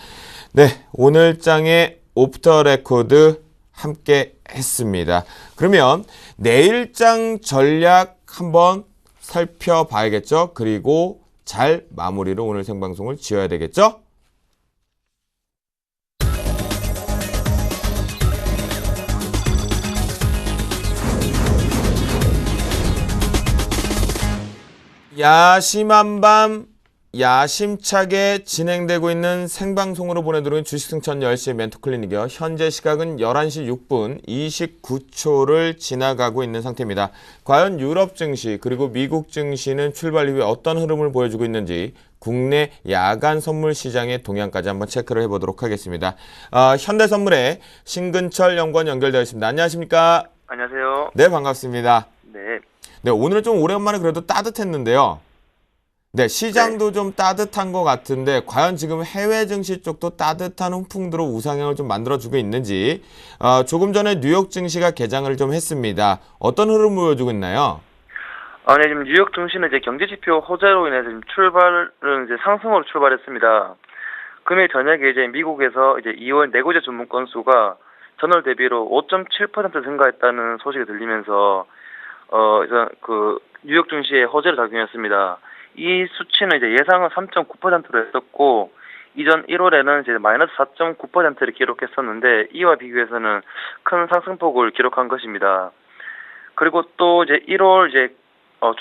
S1: 네, 오늘 장의 오프터 레코드 함께 했습니다. 그러면 내일장 전략 한번 살펴봐야겠죠? 그리고 잘 마무리로 오늘 생방송을 지어야 되겠죠? 야심한 밤 야심차게 진행되고 있는 생방송으로 보내드리는 주식승천 10시의 멘토클리닉이요. 현재 시각은 11시 6분 29초를 지나가고 있는 상태입니다. 과연 유럽 증시 그리고 미국 증시는 출발 이후에 어떤 흐름을 보여주고 있는지 국내 야간 선물 시장의 동향까지 한번 체크를 해보도록 하겠습니다. 현대선물의 신근철 연구원 연결되어 있습니다. 안녕하십니까?
S5: 안녕하세요.
S1: 네, 반갑습니다.
S5: 네.
S1: 네, 오늘은 좀 오랜만에 그래도 따뜻했는데요. 네, 시장도 좀 따뜻한 것 같은데 과연 지금 해외 증시 쪽도 따뜻한 훈풍으로 우상향을 좀 만들어주고 있는지, 조금 전에 뉴욕 증시가 개장을 좀 했습니다. 어떤 흐름을 보여주고 있나요?
S5: 네, 지금 뉴욕 증시는 이제 경제 지표 호재로 인해서 지금 출발은 이제 상승으로 출발했습니다. 금일 저녁에 이제 미국에서 이제 2월 내구재 주문 건수가 전월 대비로 5.7% 증가했다는 소식이 들리면서 그 뉴욕 증시에 호재를 작용했습니다. 이 수치는 이제 예상은 3.9%로 했었고, 이전 1월에는 이제 마이너스 4.9%를 기록했었는데, 이와 비교해서는 큰 상승폭을 기록한 것입니다. 그리고 또 이제 1월 이제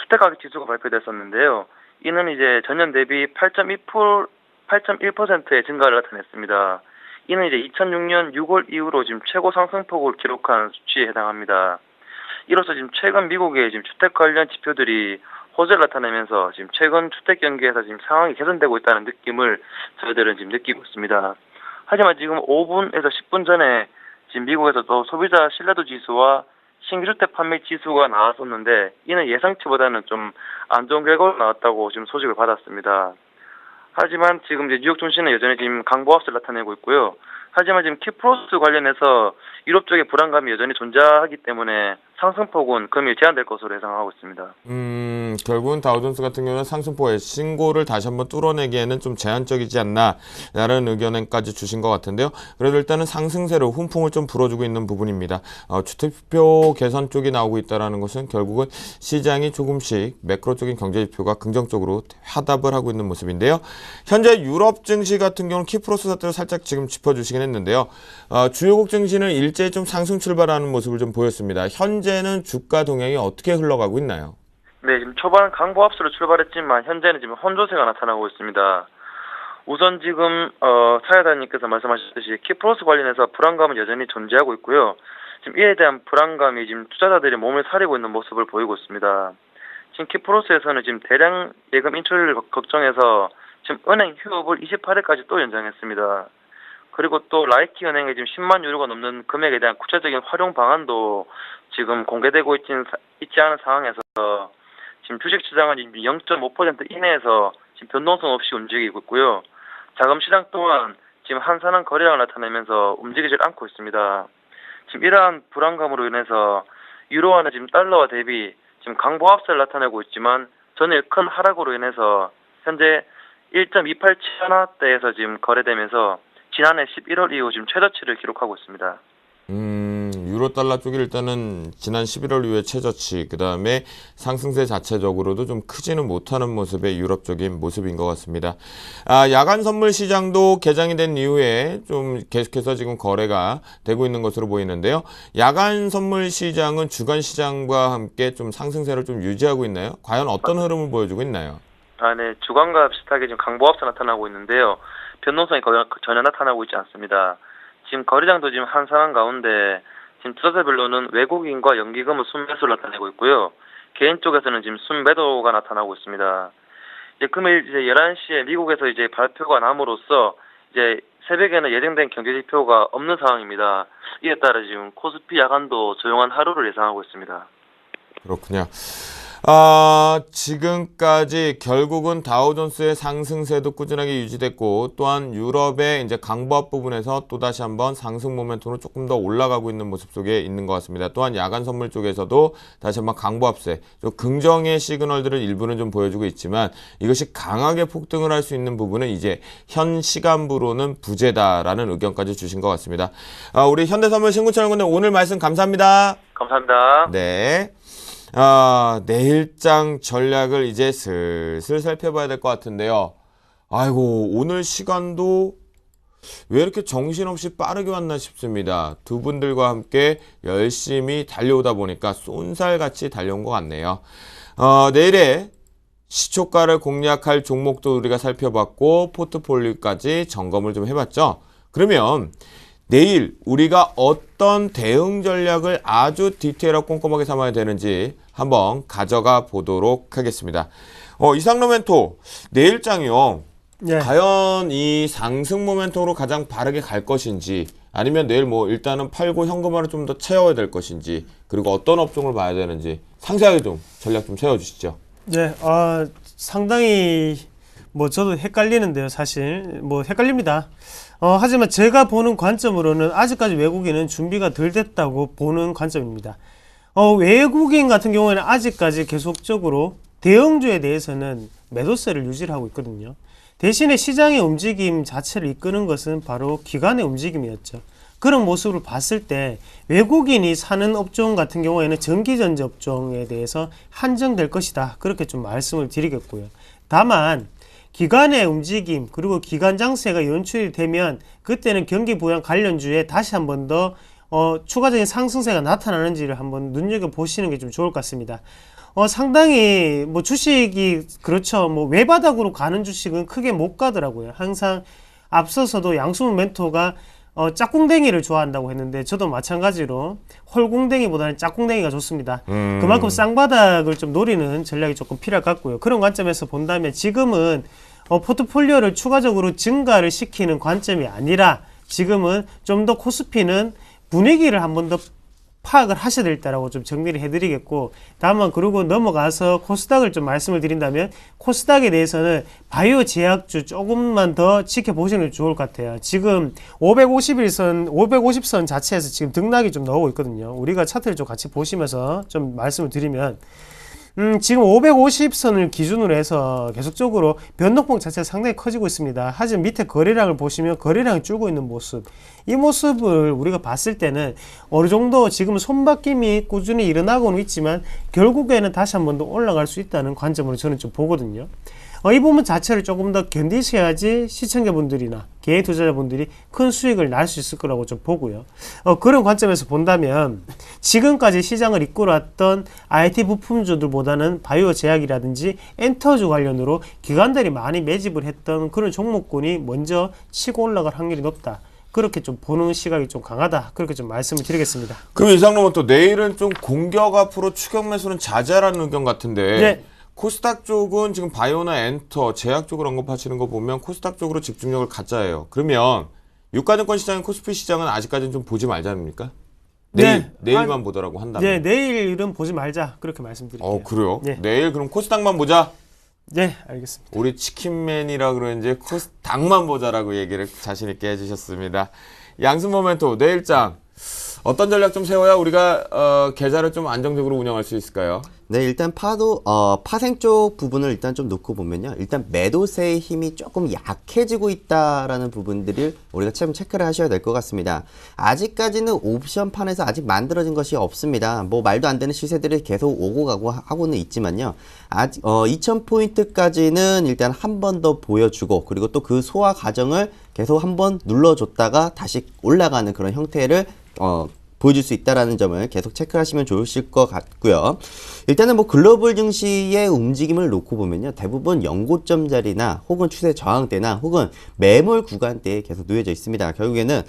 S5: 주택가격 지수가 발표됐었는데요. 이는 이제 전년 대비 8.1%의 증가를 나타냈습니다. 이는 이제 2006년 6월 이후로 지금 최고 상승폭을 기록한 수치에 해당합니다. 이로써 지금 최근 미국의 지금 주택 관련 지표들이 호재를 나타내면서 지금 최근 주택 경기에서 지금 상황이 개선되고 있다는 느낌을 저희들은 지금 느끼고 있습니다. 하지만 지금 5분에서 10분 전에 지금 미국에서도 소비자 신뢰도 지수와 신규 주택 판매 지수가 나왔었는데, 이는 예상치보다는 좀 안 좋은 결과가 나왔다고 지금 소식을 받았습니다. 하지만 지금 이제 뉴욕 증시는 여전히 지금 강보합세를 나타내고 있고요. 하지만 지금 키프로스 관련해서 유럽 쪽의 불안감이 여전히 존재하기 때문에 상승폭은 금일 제한될 것으로 예상하고 있습니다.
S1: 결국은 다우존스 같은 경우는 상승폭의 신고를 다시 한번 뚫어내기에는 좀 제한적이지 않나라는 의견까지 주신 것 같은데요. 그래도 일단은 상승세로 훈풍을 좀 불어주고 있는 부분입니다. 주택표 개선 쪽이 나오고 있다는 것은 결국은 시장이 조금씩 매크로적인 경제지표가 긍정적으로 화답을 하고 있는 모습인데요. 현재 유럽 증시 같은 경우는 키프로스 사태를 살짝 지금 짚어주시긴 했는데요. 주요국 증시는 일제히 좀 상승 출발하는 모습을 좀 보였습니다. 현재는 주가 동향이 어떻게 흘러가고 있나요?
S5: 네, 지금 초반 강보 합수로 출발했지만 현재는 지금 혼조세가 나타나고 있습니다. 우선 지금 사회자님께서 말씀하셨듯이 키프로스 관련해서 불안감은 여전히 존재하고 있고요. 지금 이에 대한 불안감이 지금 투자자들이 몸을 사리고 있는 모습을 보이고 있습니다. 지금 키프로스에서는 지금 대량 예금 인출을 걱정해서 지금 은행 휴업을 28일까지 또 연장했습니다. 그리고 또 라이키 은행에 지금 10만 유로가 넘는 금액에 대한 구체적인 활용 방안도 지금 공개되고 있지 않은 상황에서 지금 주식시장은 0.5% 이내에서 지금 변동성 없이 움직이고 있고요. 자금시장 또한 지금 한산한 거래량을 나타내면서 움직이질 않고 있습니다. 지금 이러한 불안감으로 인해서 유로화는 지금 달러와 대비 지금 강보 합세를 나타내고 있지만 전일 큰 하락으로 인해서 현재 1.287원대에서 지금 거래되면서 지난해 11월 이후 지금 최저치를 기록하고 있습니다.
S1: 유로 달러 쪽이 일단은 지난 11월 이후에 최저치, 그 다음에 상승세 자체적으로도 좀 크지는 못하는 모습의 유럽적인 모습인 것 같습니다. 야간 선물 시장도 개장이 된 이후에 좀 계속해서 지금 거래가 되고 있는 것으로 보이는데요. 야간 선물 시장은 주간 시장과 함께 좀 상승세를 좀 유지하고 있나요? 과연 어떤 흐름을 보여주고 있나요?
S5: 네. 주간과 비슷하게 지금 강보합세 나타나고 있는데요. 변동성이 전혀 나타나고 있지 않습니다. 지금 거래량도 지금 한산한 가운데 지금 투자자별로는 외국인과 연기금은 순매수를 나타내고 있고요. 개인 쪽에서는 지금 순매도가 나타나고 있습니다. 이제 금일 이제 11시에 미국에서 이제 발표가 남으로써 이제 새벽에는 예정된 경제지표가 없는 상황입니다. 이에 따라 지금 코스피 야간도 조용한 하루를 예상하고 있습니다.
S1: 그렇군요. 지금까지 결국은 다우존스의 상승세도 꾸준하게 유지됐고 또한 유럽의 이제 강보합 부분에서 또다시 한번 상승 모멘텀으로 조금 더 올라가고 있는 모습 속에 있는 것 같습니다. 또한 야간 선물 쪽에서도 다시 한번 강보합세, 좀 긍정의 시그널들을 일부는 좀 보여주고 있지만 이것이 강하게 폭등을 할 수 있는 부분은 이제 현 시간부로는 부재다라는 의견까지 주신 것 같습니다. 우리 현대선물 신구철 연구원님 오늘 말씀 감사합니다.
S5: 감사합니다.
S1: 네. 내일장 전략을 이제 슬슬 살펴봐야 될 것 같은데요. 아이고, 오늘 시간도 왜 이렇게 정신없이 빠르게 왔나 싶습니다. 두 분들과 함께 열심히 달려오다 보니까 쏜살같이 달려온 것 같네요. 내일에 시초가를 공략할 종목도 우리가 살펴봤고 포트폴리오까지 점검을 좀 해봤죠. 그러면 내일 우리가 어떤 대응 전략을 아주 디테일하고 꼼꼼하게 삼아야 되는지 한번 가져가 보도록 하겠습니다. 이상 모멘토 내일장이요.
S3: 네.
S1: 과연 이 상승 모멘토로 가장 바르게 갈 것인지 아니면 내일 뭐 일단은 팔고 현금화를 좀 더 채워야 될 것인지 그리고 어떤 업종을 봐야 되는지 상세하게 좀 전략 좀 세워주시죠.
S3: 네, 상당히 저도 헷갈리는데요. 사실 헷갈립니다. 하지만 제가 보는 관점으로는 아직까지 외국인은 준비가 덜 됐다고 보는 관점입니다. 외국인 같은 경우에는 아직까지 계속적으로 대형주에 대해서는 매도세를 유지를 하고 있거든요. 대신에 시장의 움직임 자체를 이끄는 것은 바로 기관의 움직임이었죠. 그런 모습을 봤을 때 외국인이 사는 업종 같은 경우에는 전기전지 업종에 대해서 한정될 것이다. 그렇게 좀 말씀을 드리겠고요. 다만 기관의 움직임 그리고 기관 장세가 연출이 되면 그때는 경기부양 관련주에 다시 한 번 더 추가적인 상승세가 나타나는지를 한번 눈여겨보시는 게 좀 좋을 것 같습니다. 상당히 주식이 그렇죠. 외바닥으로 가는 주식은 크게 못 가더라고요. 항상 앞서서도 양수문 멘토가 짝꿍댕이를 좋아한다고 했는데 저도 마찬가지로 홀궁댕이보다는 짝꿍댕이가 좋습니다. 그만큼 쌍바닥을 좀 노리는 전략이 조금 필요할 것 같고요. 그런 관점에서 본다면 지금은 포트폴리오를 추가적으로 증가를 시키는 관점이 아니라 지금은 좀 더 코스피는 분위기를 한번 더 파악을 하셔야 될 때라고 좀 정리를 해드리겠고, 다만 그러고 넘어가서 코스닥을 좀 말씀을 드린다면, 코스닥에 대해서는 바이오 제약주 조금만 더 지켜보시는 게 좋을 것 같아요. 지금 550선 자체에서 지금 등락이 좀 나오고 있거든요. 우리가 차트를 좀 같이 보시면서 좀 말씀을 드리면, 지금 550선을 기준으로 해서 계속적으로 변동폭 자체가 상당히 커지고 있습니다. 하지만 밑에 거래량을 보시면 거래량이 줄고 있는 모습, 이 모습을 우리가 봤을 때는 어느 정도 지금 손바뀜이 꾸준히 일어나고는 있지만 결국에는 다시 한 번 더 올라갈 수 있다는 관점으로 저는 좀 보거든요. 이 부분 자체를 조금 더 견디셔야지 시청자분들이나 개인 투자자분들이 큰 수익을 날 수 있을 거라고 좀 보고요. 그런 관점에서 본다면 지금까지 시장을 이끌어왔던 IT 부품주들보다는 바이오 제약이라든지 엔터주 관련으로 기관들이 많이 매집을 했던 그런 종목군이 먼저 치고 올라갈 확률이 높다. 그렇게 좀 보는 시각이 좀 강하다. 그렇게 좀 말씀을 드리겠습니다.
S1: 그럼 이상로는 또 내일은 좀 공격 앞으로 추격 매수는 자제하라는 의견 같은데
S3: 네.
S1: 코스닥 쪽은 지금 바이오나 엔터, 제약 쪽을 언급하시는 거 보면 코스닥 쪽으로 집중력을 갖자예요. 그러면 유가증권 시장인 코스피 시장은 아직까지는 좀 보지 말자입니까?
S3: 네.
S1: 내일만 보더라고 한다면.
S3: 네, 내일은 보지 말자. 그렇게 말씀드릴게요.
S1: 그래요?
S3: 네.
S1: 내일 그럼 코스닥만 보자.
S3: 네, 알겠습니다.
S1: 우리 치킨맨이라 그러는지 코스닥만 보자라고 얘기를 자신 있게 해주셨습니다. 양승 모멘토 내일장 어떤 전략 좀 세워야 우리가 계좌를 좀 안정적으로 운영할 수 있을까요?
S4: 네, 일단 파생 쪽 부분을 일단 좀 놓고 보면요. 일단 매도세의 힘이 조금 약해지고 있다라는 부분들을 우리가 참 체크를 하셔야 될 것 같습니다. 아직까지는 옵션판에서 아직 만들어진 것이 없습니다. 뭐 말도 안 되는 시세들이 계속 오고 가고 하고는 있지만요. 아직 2000포인트까지는 일단 한 번 더 보여주고, 그리고 또 그 소화 과정을 계속 한 번 눌러줬다가 다시 올라가는 그런 형태를 보여줄 수 있다라는 점을 계속 체크하시면 좋으실 것 같고요. 일단은 뭐 글로벌 증시의 움직임을 놓고 보면요, 대부분 연고점 자리나 혹은 추세 저항대나 혹은 매물 구간대에 계속 놓여져 있습니다. 결국에는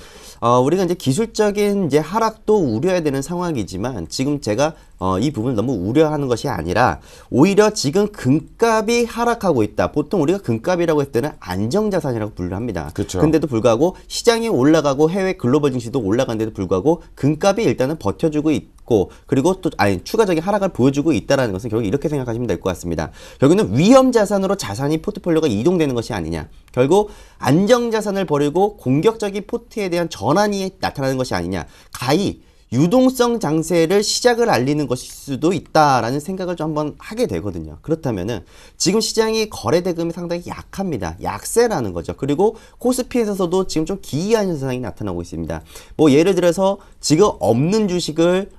S4: 우리가 이제 기술적인 이제 하락도 우려해야 되는 상황이지만, 지금 제가 이 부분을 너무 우려하는 것이 아니라 오히려 지금 금값이 하락하고 있다. 보통 우리가 금값이라고 했을 때는 안정자산이라고 분류를 합니다.
S1: 그렇죠.
S4: 근데도 불구하고 시장이 올라가고 해외 글로벌 증시도 올라간데도 불구하고 금값이 일단은 버텨주고 있고, 그리고 또 추가적인 하락을 보여주고 있다는 것은 결국 이렇게 생각하시면 될 것 같습니다. 결국에는 위험자산으로 자산이 포트폴리오가 이동되는 것이 아니냐, 결국 안정자산을 버리고 공격적인 포트에 대한 전환이 나타나는 것이 아니냐, 가히 유동성 장세를 시작을 알리는 것일 수도 있다라는 생각을 좀 한번 하게 되거든요. 그렇다면은 지금 시장이 거래 대금이 상당히 약합니다. 약세라는 거죠. 그리고 코스피에서도 지금 좀 기이한 현상이 나타나고 있습니다. 뭐 예를 들어서 지금 없는 주식을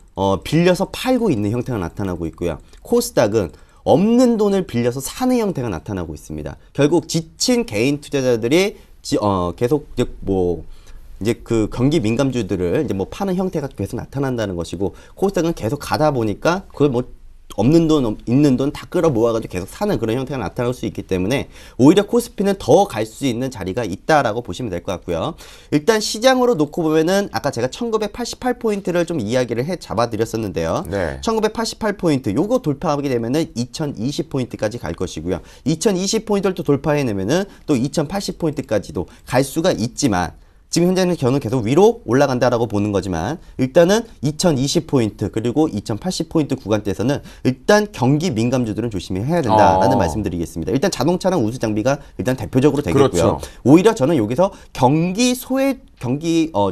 S4: 빌려서 팔고 있는 형태가 나타나고 있고요. 코스닥은 없는 돈을 빌려서 사는 형태가 나타나고 있습니다. 결국 지친 개인 투자자들이 계속 이제 그 경기 민감주들을 이제 뭐 파는 형태가 계속 나타난다는 것이고, 코스닥은 계속 가다 보니까 그걸 뭐 없는 돈, 있는 돈 다 끌어 모아가지고 계속 사는 그런 형태가 나타날 수 있기 때문에 오히려 코스피는 더 갈 수 있는 자리가 있다라고 보시면 될 것 같고요. 일단 시장으로 놓고 보면은 아까 제가 1988포인트를 좀 이야기를 잡아드렸었는데요.
S1: 네.
S4: 1988포인트 요거 돌파하게 되면은 2020포인트까지 갈 것이고요. 2020포인트를 또 돌파해내면은 또 2080포인트까지도 갈 수가 있지만, 지금 현재는 저는 계속 위로 올라간다라고 보는 거지만, 일단은 2020포인트 그리고 2080포인트 구간대에서는 일단 경기 민감주들은 조심해야 된다라는 말씀드리겠습니다. 일단 자동차랑 우수 장비가 일단 대표적으로 되겠고요.
S1: 그렇죠.
S4: 오히려 저는 여기서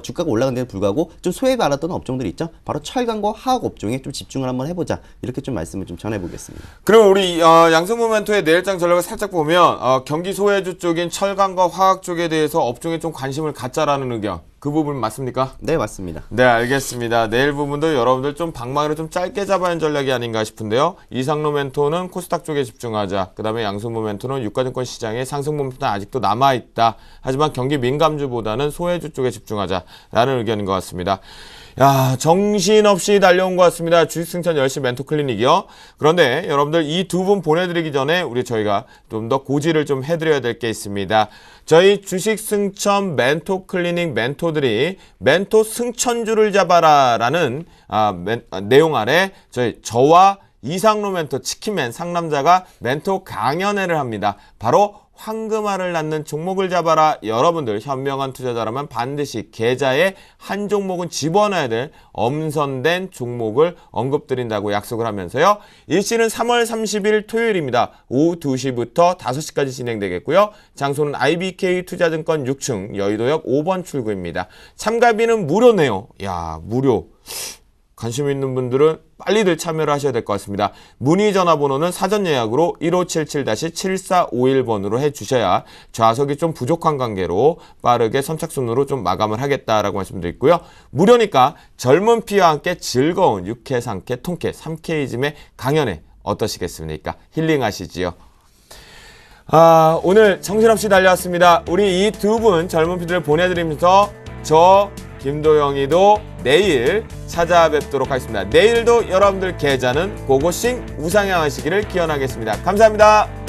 S4: 주가가 올라간 데도 불구하고 좀 소외받았던 업종들이 있죠. 바로 철강과 화학 업종에 좀 집중을 한번 해보자, 이렇게 좀 말씀을 좀 전해보겠습니다.
S1: 그럼 우리 양승 모멘토의 내일장 전략을 살짝 보면 경기 소외주 쪽인 철강과 화학 쪽에 대해서 업종에 좀 관심을 갖자라는 의견, 그 부분 맞습니까?
S4: 네, 맞습니다.
S1: 네, 알겠습니다. 내일 부분도 여러분들 좀 방망이로 좀 짧게 잡아야 하는 전략이 아닌가 싶은데요. 이상로 멘토는 코스닥 쪽에 집중하자. 그 다음에 양승모 멘토는 유가증권 시장에 상승 모멘토는 아직도 남아있다. 하지만 경기 민감주보다는 소외주 쪽에 집중하자라는 의견인 것 같습니다. 야, 정신없이 달려온 것 같습니다. 주식승천 10시 멘토 클리닉이요. 그런데 여러분들 이 두 분 보내드리기 전에 저희가 좀 더 고지를 좀 해드려야 될 게 있습니다. 저희 주식승천 멘토 클리닉 멘토들이 멘토 승천주를 잡아라라는 내용 아래 저와 이상로 멘토 치킨맨 상남자가 멘토 강연회를 합니다. 바로 황금알을 낳는 종목을 잡아라. 여러분들 현명한 투자자라면 반드시 계좌에 한 종목은 집어넣어야 될 엄선된 종목을 언급드린다고 약속을 하면서요. 일시는 3월 30일 토요일입니다. 오후 2시부터 5시까지 진행되겠고요. 장소는 IBK 투자증권 6층 여의도역 5번 출구입니다. 참가비는 무료네요. 야, 무료. 관심 있는 분들은 빨리들 참여를 하셔야 될 것 같습니다. 문의 전화번호는 사전 예약으로 1577-7451번으로 해주셔야 좌석이 좀 부족한 관계로 빠르게 선착순으로 좀 마감을 하겠다라고 말씀드리고요. 무료니까 젊은 피와 함께 즐거운 육회, 상쾌, 통쾌, 삼케이즘의 강연회 어떠시겠습니까? 힐링하시지요. 오늘 정신없이 달려왔습니다. 우리 이 두 분 젊은 피들을 보내드리면서 저 김도영이도 내일 찾아뵙도록 하겠습니다. 내일도 여러분들 계좌는 고고싱 우상향하시기를 기원하겠습니다. 감사합니다.